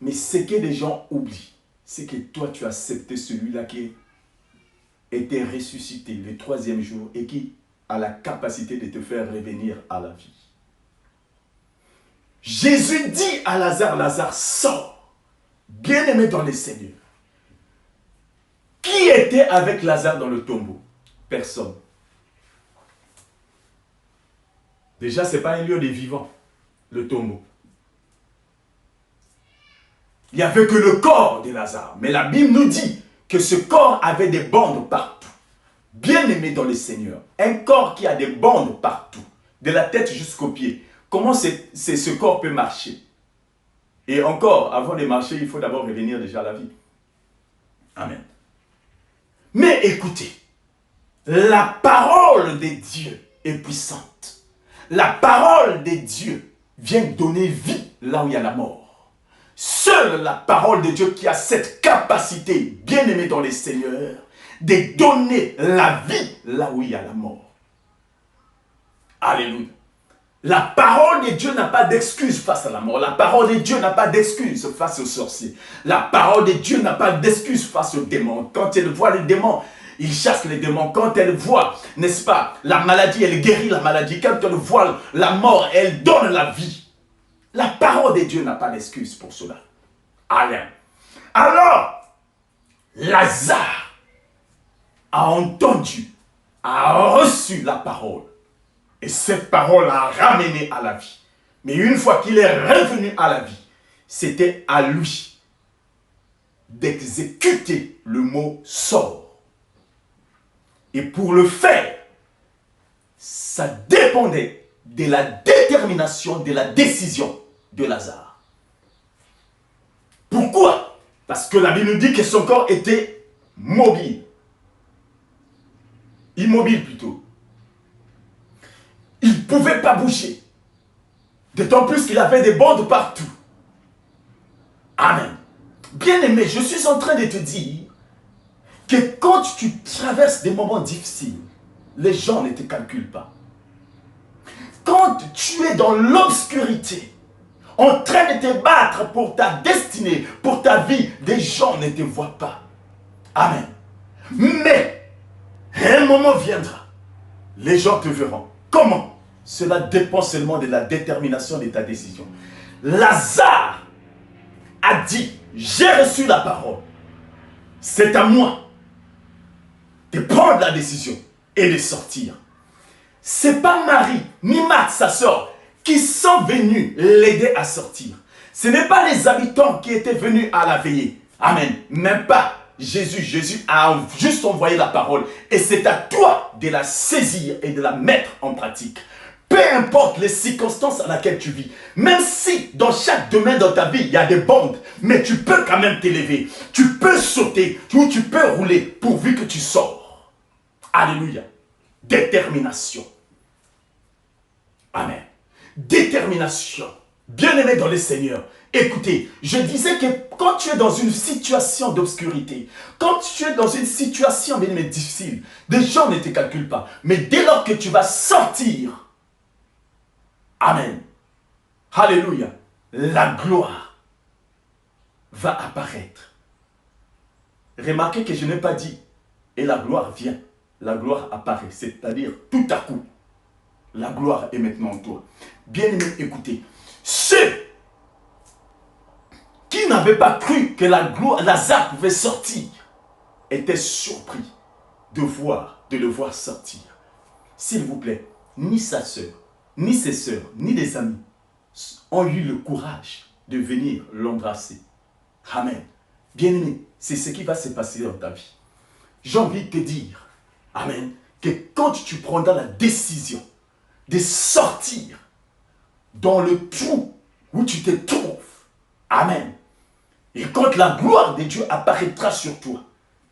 Mais ce que les gens oublient, c'est que toi, tu as accepté celui-là qui était ressuscité le troisième jour et qui a la capacité de te faire revenir à la vie. Jésus dit à Lazare, Lazare, sors, bien-aimé dans le Seigneur. Qui était avec Lazare dans le tombeau? Personne. Déjà, ce n'est pas un lieu des vivants, le tombeau. Il n'y avait que le corps de Lazare. Mais la Bible nous dit que ce corps avait des bandes partout. Bien-aimé dans le Seigneur, un corps qui a des bandes partout, de la tête jusqu'aux pieds, comment ce corps peut marcher? Et encore, avant de marcher, il faut d'abord revenir déjà à la vie. Amen. Mais écoutez, la parole de Dieu est puissante. La parole de Dieu vient donner vie là où il y a la mort. Seule la parole de Dieu qui a cette capacité, bien-aimé dans le Seigneur, de donner la vie là où il y a la mort. Alléluia. La parole de Dieu n'a pas d'excuse face à la mort. La parole de Dieu n'a pas d'excuse face aux sorciers. La parole de Dieu n'a pas d'excuse face aux démons. Quand elle voit les démons, il chasse les démons. Quand elle voit, n'est-ce pas, la maladie, elle guérit la maladie. Quand elle voit la mort, elle donne la vie. La parole de Dieu n'a pas d'excuse pour cela. Amen. Alors, Lazare a entendu, a reçu la parole. Et cette parole l'a ramené à la vie. Mais une fois qu'il est revenu à la vie, c'était à lui d'exécuter le mot sort. Et pour le faire, ça dépendait de la détermination, de la décision de Lazare. Pourquoi? Parce que la Bible nous dit que son corps était mobile. Immobile plutôt. Il ne pouvait pas bouger. D'autant plus qu'il avait des bandes partout. Amen. Bien-aimé, je suis en train de te dire que quand tu traverses des moments difficiles, les gens ne te calculent pas. Quand tu es dans l'obscurité, en train de te battre pour ta destinée, pour ta vie, des gens ne te voient pas. Amen. Mais, un moment viendra, les gens te verront. Comment? Cela dépend seulement de la détermination de ta décision. Lazare a dit, j'ai reçu la parole. C'est à moi de prendre la décision et de sortir. C'est pas Marie ni Marthe, sa sœur, qui sont venus l'aider à sortir. Ce n'est pas les habitants qui étaient venus à la veiller. Amen. Même pas Jésus. Jésus a juste envoyé la parole. Et c'est à toi de la saisir et de la mettre en pratique. Peu importe les circonstances à laquelle tu vis, même si dans chaque domaine de ta vie, il y a des bandes, mais tu peux quand même t'élever. Tu peux sauter, ou tu peux rouler pourvu que tu sors. Alléluia. Détermination. Amen. Détermination. Bien-aimé dans le Seigneur, écoutez, je disais que quand tu es dans une situation d'obscurité, quand tu es dans une situation bien aimé difficile, des gens ne te calculent pas. Mais dès lors que tu vas sortir, amen, alléluia, la gloire va apparaître. Remarquez que je n'ai pas dit, et la gloire vient, la gloire apparaît, c'est-à-dire tout à coup. La gloire est maintenant en toi. Bien-aimé, écoutez. Ceux qui n'avaient pas cru que la gloire, Lazare pouvait sortir, étaient surpris de le voir sortir. S'il vous plaît, ni sa sœur, ni ses sœurs, ni des amis ont eu le courage de venir l'embrasser. Amen. Bien-aimé, c'est ce qui va se passer dans ta vie. J'ai envie de te dire, amen, que quand tu prendras la décision de sortir dans le trou où tu te trouves. Amen. Et quand la gloire de Dieu apparaîtra sur toi,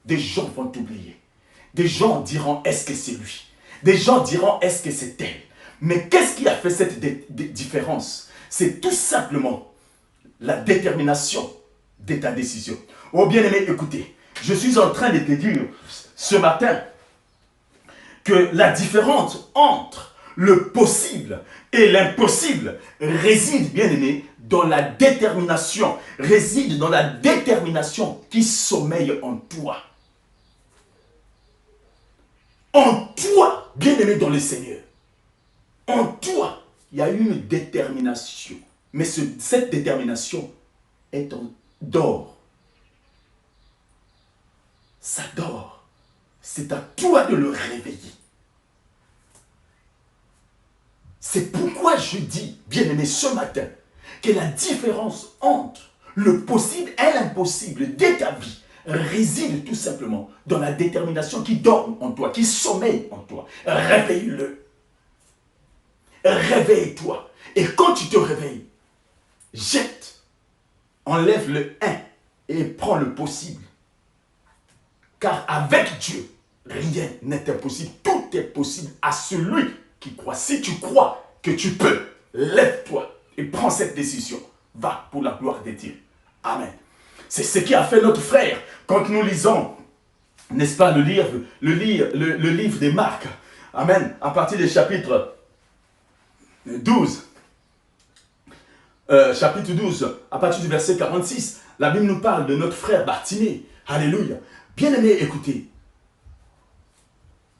des gens vont t'oublier. Des gens diront, est-ce que c'est lui? Des gens diront, est-ce que c'est elle? Mais qu'est-ce qui a fait cette différence? C'est tout simplement la détermination de ta décision. Oh bien-aimé, écoutez, je suis en train de te dire ce matin que la différence entre le possible et l'impossible réside, bien-aimé, dans la détermination. Réside dans la détermination qui sommeille en toi. En toi, bien-aimé dans le Seigneur. En toi, il y a une détermination. Mais cette détermination est d'or. Ça dort. C'est à toi de le réveiller. C'est pourquoi je dis, bien-aimé, ce matin, que la différence entre le possible et l'impossible de ta vie réside tout simplement dans la détermination qui dort en toi, qui sommeille en toi. Réveille-le. Réveille-toi. Et quand tu te réveilles, jette, enlève le 1 et prends le possible. Car avec Dieu, rien n'est impossible. Tout est possible à celui qui croit. Si tu crois que tu peux, lève-toi et prends cette décision. Va pour la gloire de Dieu. Amen. C'est ce qui a fait notre frère quand nous lisons, n'est-ce pas, le livre des Marc. Amen. À partir du chapitre 12. Chapitre 12, à partir du verset 46, la Bible nous parle de notre frère Bartimée. Alléluia. Bien-aimé, écoutez.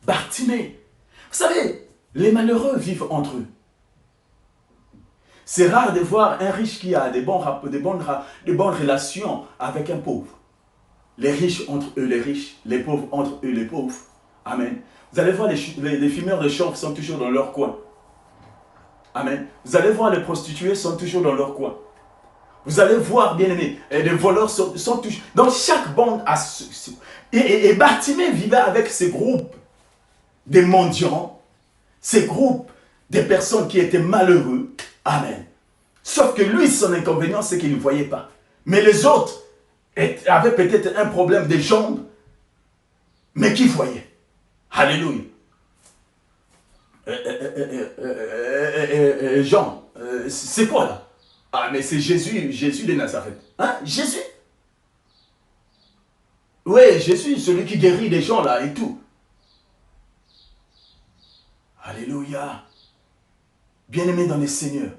Bartimée. Vous savez, les malheureux vivent entre eux. C'est rare de voir un riche qui a de bonnes relations avec un pauvre. Les riches entre eux, les riches. Les pauvres entre eux, les pauvres. Amen. Vous allez voir les fumeurs de chanvre sont toujours dans leur coin. Amen. Vous allez voir les prostituées sont toujours dans leur coin. Vous allez voir, bien aimés, les voleurs sont toujours... Donc chaque bande a... Et Bartimée vivait avec ces groupes des mendiants, ces groupes des personnes qui étaient malheureux. Amen. Sauf que lui, son inconvénient, c'est qu'il ne voyait pas. Mais les autres avaient peut-être un problème des jambes, mais qui voyaient. Alléluia. Jean, c'est quoi là? Ah, mais c'est Jésus de Nazareth. Hein? Jésus? Oui, Jésus, celui qui guérit les gens là et tout. Alléluia. Bien-aimés dans les Seigneurs,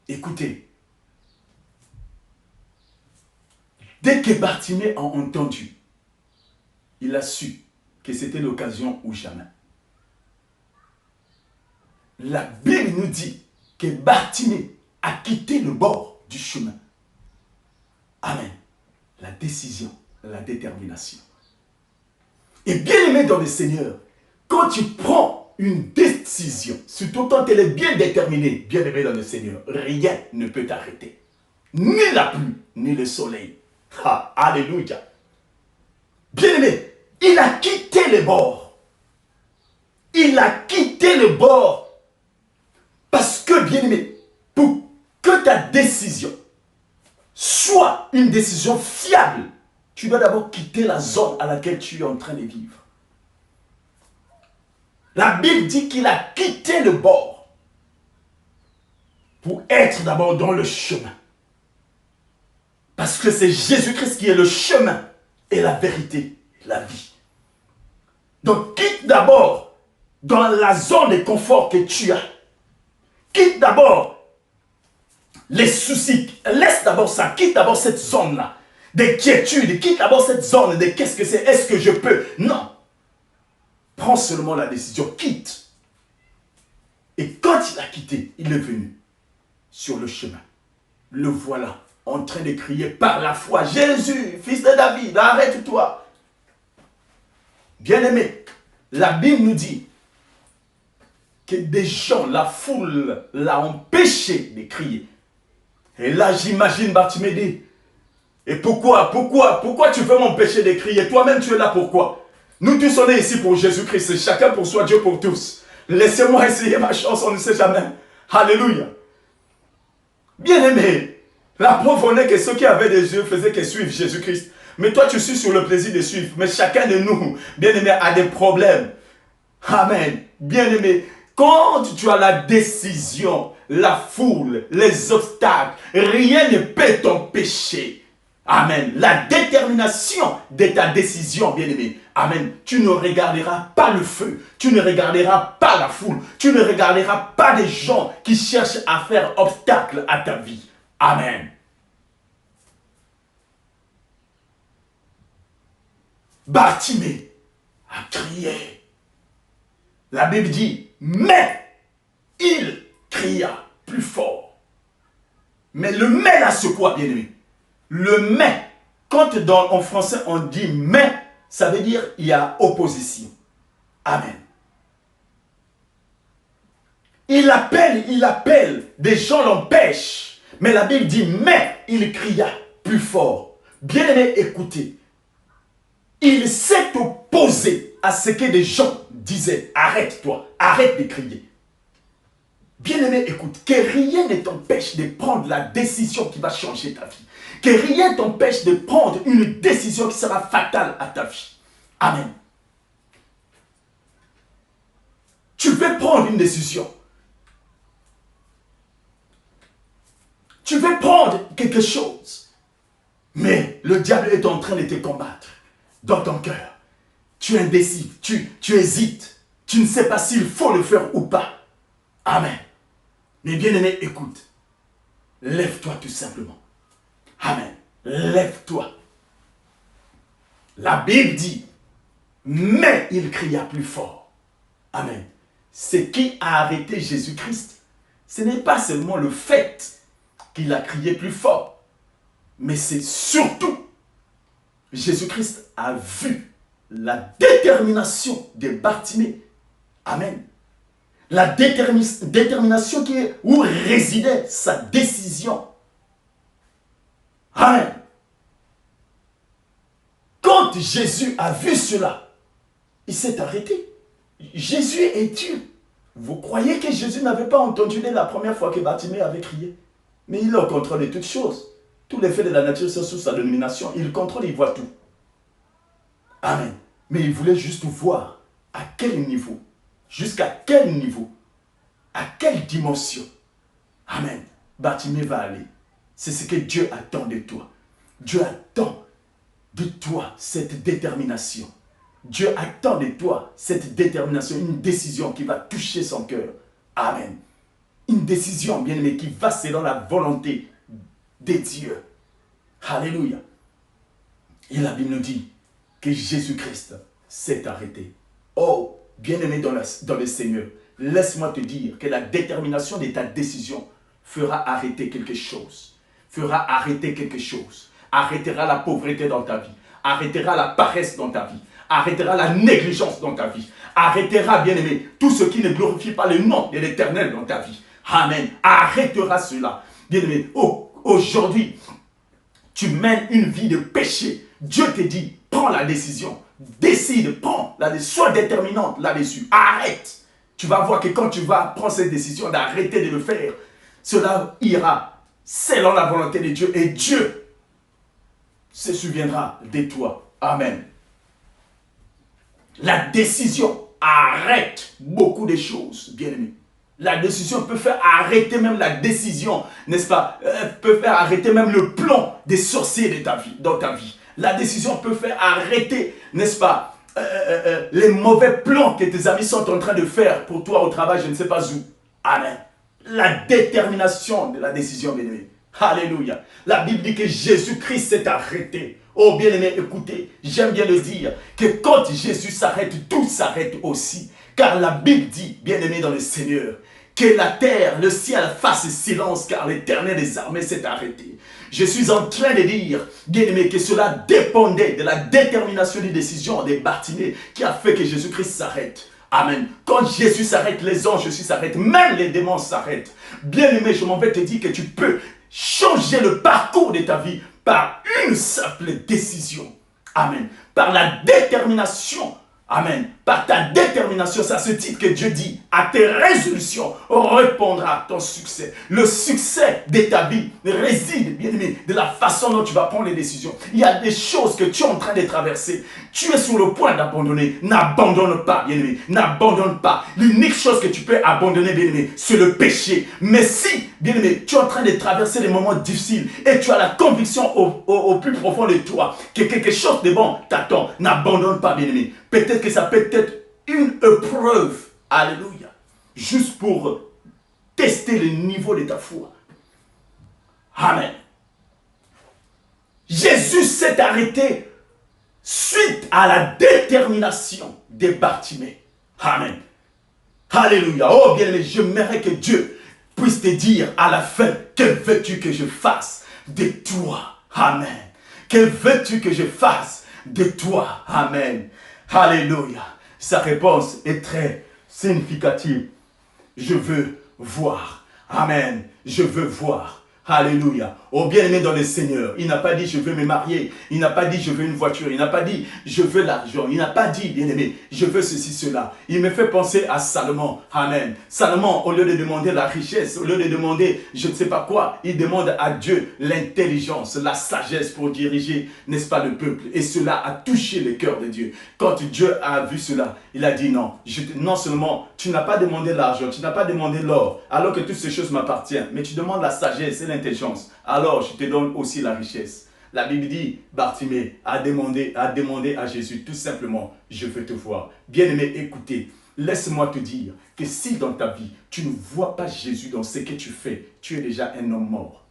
écoutez. Dès que Bartimée a entendu, il a su que c'était l'occasion ou jamais. La Bible nous dit que Bartimée a quitté le bord du chemin Amen. La décision, la détermination. Et bien aimé dans le Seigneur, quand tu prends une décision, surtout quand elle est bien déterminée, bien aimé dans le Seigneur, rien ne peut t'arrêter. Ni la pluie, ni le soleil. Ah, alléluia. Bien aimé, il a quitté le bord. Il a quitté le bord. Parce que, bien aimé, pour que ta décision soit une décision fiable, tu dois d'abord quitter la zone à laquelle tu es en train de vivre. La Bible dit qu'il a quitté le bord pour être d'abord dans le chemin. Parce que c'est Jésus-Christ qui est le chemin et la vérité, la vie. Donc quitte d'abord dans la zone de confort que tu as. Quitte d'abord les soucis. Laisse d'abord ça. Quitte d'abord cette zone-là d'inquiétude. Quitte d'abord cette zone de qu'est-ce que c'est. Est-ce que je peux? Non. Prends seulement la décision. Quitte. Et quand il a quitté, il est venu sur le chemin. Le voilà en train de crier par la foi. Jésus, fils de David, arrête-toi. Bien-aimé, la Bible nous dit que des gens, la foule, l'a empêché de crier. Et là, j'imagine Bartimée dit, et pourquoi tu veux m'empêcher de crier? Toi-même, tu es là pourquoi? Nous tous, on est ici pour Jésus-Christ, chacun pour soi, Dieu pour tous. Laissez-moi essayer ma chance, on ne sait jamais. Alléluia. Bien-aimé, la preuve en est que ceux qui avaient des yeux faisaient que suivre Jésus-Christ. Mais toi, tu suis sur le plaisir de suivre. Mais chacun de nous, bien-aimé, a des problèmes. Amen. Bien-aimé, quand tu as la décision, la foule, les obstacles, rien ne peut t'empêcher. Amen. La détermination de ta décision, bien-aimé. Amen. Tu ne regarderas pas le feu. Tu ne regarderas pas la foule. Tu ne regarderas pas des gens qui cherchent à faire obstacle à ta vie. Amen. Bartimée a crié. La Bible dit, mais il cria plus fort. Mais le mais là, c'est quoi, bien-aimé? Le mais, quand en français on dit mais, ça veut dire il y a opposition. Amen. Il appelle, des gens l'empêchent. Mais la Bible dit mais il cria plus fort. Bien-aimé, écoutez. Il s'est opposé à ce que des gens disaient. Arrête-toi, arrête de crier. Bien-aimé, écoute, que rien ne t'empêche de prendre la décision qui va changer ta vie. Que rien ne t'empêche de prendre une décision qui sera fatale à ta vie. Amen. Tu veux prendre une décision. Tu veux prendre quelque chose. Mais le diable est en train de te combattre dans ton cœur. Tu es indécis, tu hésites. Tu ne sais pas s'il faut le faire ou pas. Amen. Mais bien-aimé, écoute. Lève-toi tout simplement. Amen. Lève-toi. La Bible dit, mais il cria plus fort. Amen. Ce qui a arrêté Jésus-Christ, ce n'est pas seulement le fait qu'il a crié plus fort, mais c'est surtout Jésus-Christ a vu la détermination de Bartimée. Amen. La détermination où résidait sa décision. Amen. Quand Jésus a vu cela, il s'est arrêté. Jésus est Dieu. Vous croyez que Jésus n'avait pas entendu dès la première fois que Bartimée avait crié? Mais il a le contrôle de toutes choses. Tous les faits de la nature sont sous sa domination. Il contrôle, il voit tout. Amen. Mais il voulait juste voir à quel niveau, jusqu'à quel niveau, à quelle dimension. Amen. Bartimée va aller. C'est ce que Dieu attend de toi. Dieu attend de toi cette détermination. Dieu attend de toi cette détermination, une décision qui va toucher son cœur. Amen. Une décision, bien-aimé, qui va selon la volonté de Dieu. Alléluia. Et la Bible nous dit que Jésus-Christ s'est arrêté. Oh, bien-aimé dans le Seigneur, laisse-moi te dire que la détermination de ta décision fera arrêter quelque chose. Fera arrêter quelque chose. arrêtera la pauvreté dans ta vie, arrêtera la paresse dans ta vie, arrêtera la négligence dans ta vie, arrêtera, bien-aimé, tout ce qui ne glorifie pas le nom de l'Éternel dans ta vie. Amen. Arrêtera cela. Bien-aimé, aujourd'hui, tu mènes une vie de péché. Dieu te dit, prends la décision. Décide, prends la décision. Sois déterminante là-dessus. Arrête. Tu vas voir que quand tu vas prendre cette décision d'arrêter de le faire, cela ira selon la volonté de Dieu. Et Dieu se souviendra de toi. Amen. La décision arrête beaucoup de choses, bien-aimé. La décision peut faire arrêter même la décision, n'est-ce pas? Peut faire arrêter même le plan des sorciers de ta vie, dans ta vie. La décision peut faire arrêter, n'est-ce pas, les mauvais plans que tes amis sont en train de faire pour toi au travail, je ne sais pas où. Amen. La détermination de la décision, bien-aimé. Alléluia. La Bible dit que Jésus-Christ s'est arrêté. Oh bien-aimé, écoutez, j'aime bien le dire, que quand Jésus s'arrête, tout s'arrête aussi. Car la Bible dit, bien-aimé dans le Seigneur, que la terre, le ciel fasse silence, car l'Éternel des armées s'est arrêté. Je suis en train de dire, bien-aimé, que cela dépendait de la détermination des décisions des Bartimée qui a fait que Jésus-Christ s'arrête. Amen. Quand Jésus s'arrête, les anges aussi s'arrêtent, même les démons s'arrêtent. Bien-aimé, je m'en vais te dire que tu peux changer le parcours de ta vie par une simple décision. Amen. Par la détermination. Amen. Par ta détermination, c'est à ce titre que Dieu dit, à tes résolutions répondra ton succès. Le succès de ta vie réside, bien aimé, de la façon dont tu vas prendre les décisions. Il y a des choses que tu es en train de traverser. Tu es sur le point d'abandonner. N'abandonne pas, bien aimé. N'abandonne pas. L'unique chose que tu peux abandonner, bien aimé, c'est le péché. Mais si, bien aimé, tu es en train de traverser des moments difficiles et tu as la conviction au plus profond de toi que quelque chose de bon t'attend, n'abandonne pas, bien aimé. Peut-être que ça peut être une épreuve, alléluia, juste pour tester le niveau de ta foi. Amen. Jésus s'est arrêté suite à la détermination des Bartimée. Amen. Alléluia. Oh bien-aimé, j'aimerais que Dieu puisse te dire à la fin, que veux-tu que je fasse de toi? Amen. Que veux-tu que je fasse de toi? Amen. Alléluia. Sa réponse est très significative. Je veux voir. Amen. Je veux voir. Alléluia. Oh bien-aimé dans le Seigneur, il n'a pas dit je veux me marier, il n'a pas dit je veux une voiture, il n'a pas dit je veux l'argent, il n'a pas dit bien-aimé je veux ceci, cela. Il me fait penser à Salomon. Amen. Salomon, au lieu de demander la richesse, au lieu de demander je ne sais pas quoi, il demande à Dieu l'intelligence, la sagesse pour diriger, n'est-ce pas, le peuple. Et cela a touché le cœur de Dieu. Quand Dieu a vu cela, il a dit non, non seulement tu n'as pas demandé l'argent, tu n'as pas demandé l'or, alors que toutes ces choses m'appartiennent, mais tu demandes la sagesse et l'intelligence. Alors je te donne aussi la richesse. La Bible dit, Bartimée a demandé à Jésus tout simplement, je veux te voir. Bien-aimé, écoutez, laisse-moi te dire que si dans ta vie, tu ne vois pas Jésus dans ce que tu fais, tu es déjà un homme mort.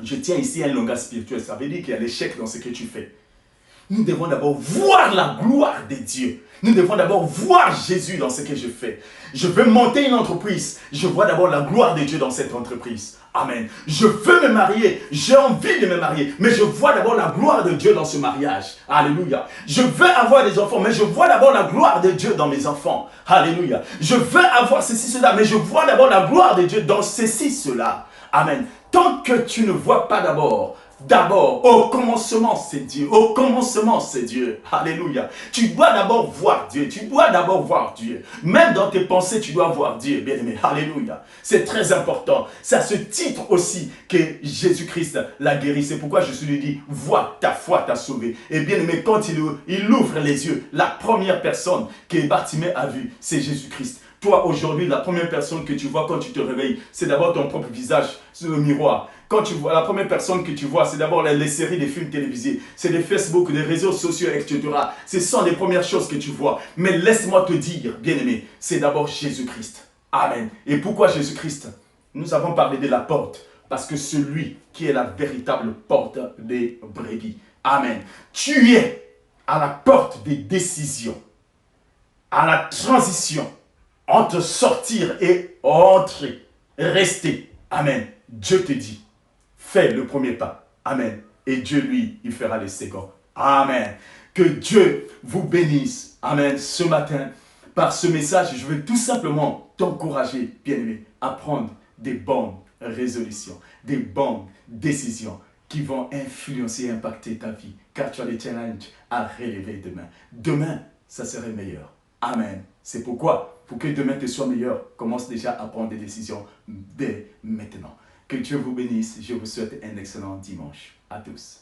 Je tiens ici un langage spirituel, ça veut dire qu'il y a l'échec dans ce que tu fais. Nous devons d'abord voir la gloire de Dieu. Nous devons d'abord voir Jésus dans ce que je fais. Je veux monter une entreprise. Je vois d'abord la gloire de Dieu dans cette entreprise. Amen. Je veux me marier. J'ai envie de me marier. Mais je vois d'abord la gloire de Dieu dans ce mariage. Alléluia. Je veux avoir des enfants. Mais je vois d'abord la gloire de Dieu dans mes enfants. Alléluia. Je veux avoir ceci, cela. Mais je vois d'abord la gloire de Dieu dans ceci, cela. Amen. Tant que tu ne vois pas d'abord, au commencement, c'est Dieu. Au commencement, c'est Dieu. Alléluia. Tu dois d'abord voir Dieu. Tu dois d'abord voir Dieu. Même dans tes pensées, tu dois voir Dieu, bien-aimé. Alléluia. C'est très important. C'est à ce titre aussi que Jésus-Christ l'a guéri. C'est pourquoi Jésus lui dit, vois, ta foi t'a sauvé. Et bien-aimé, quand il ouvre les yeux, la première personne que Bartimée a vue, c'est Jésus-Christ. Toi, aujourd'hui, la première personne que tu vois quand tu te réveilles, c'est d'abord ton propre visage sur le miroir. Quand tu vois, la première personne que tu vois, c'est d'abord les séries, les films télévisés, c'est les Facebook, les réseaux sociaux, etc. Ce sont les premières choses que tu vois. Mais laisse-moi te dire, bien-aimé, c'est d'abord Jésus-Christ. Amen. Et pourquoi Jésus-Christ? Nous avons parlé de la porte, parce que celui qui est la véritable porte des brebis. Amen. Tu es à la porte des décisions, à la transition entre sortir et entrer, rester. Amen. Dieu te dit, fais le premier pas. Amen. et Dieu, lui, il fera le second. Amen. Que Dieu vous bénisse. Amen. Ce matin, par ce message, je veux tout simplement t'encourager, bien-aimé, à prendre des bonnes résolutions, des bonnes décisions qui vont influencer et impacter ta vie, car tu as les challenges à relever demain. Demain, ça serait meilleur. Amen. C'est pourquoi, pour que demain te soit meilleur, commence déjà à prendre des décisions dès maintenant. Que Dieu vous bénisse. Je vous souhaite un excellent dimanche. À tous.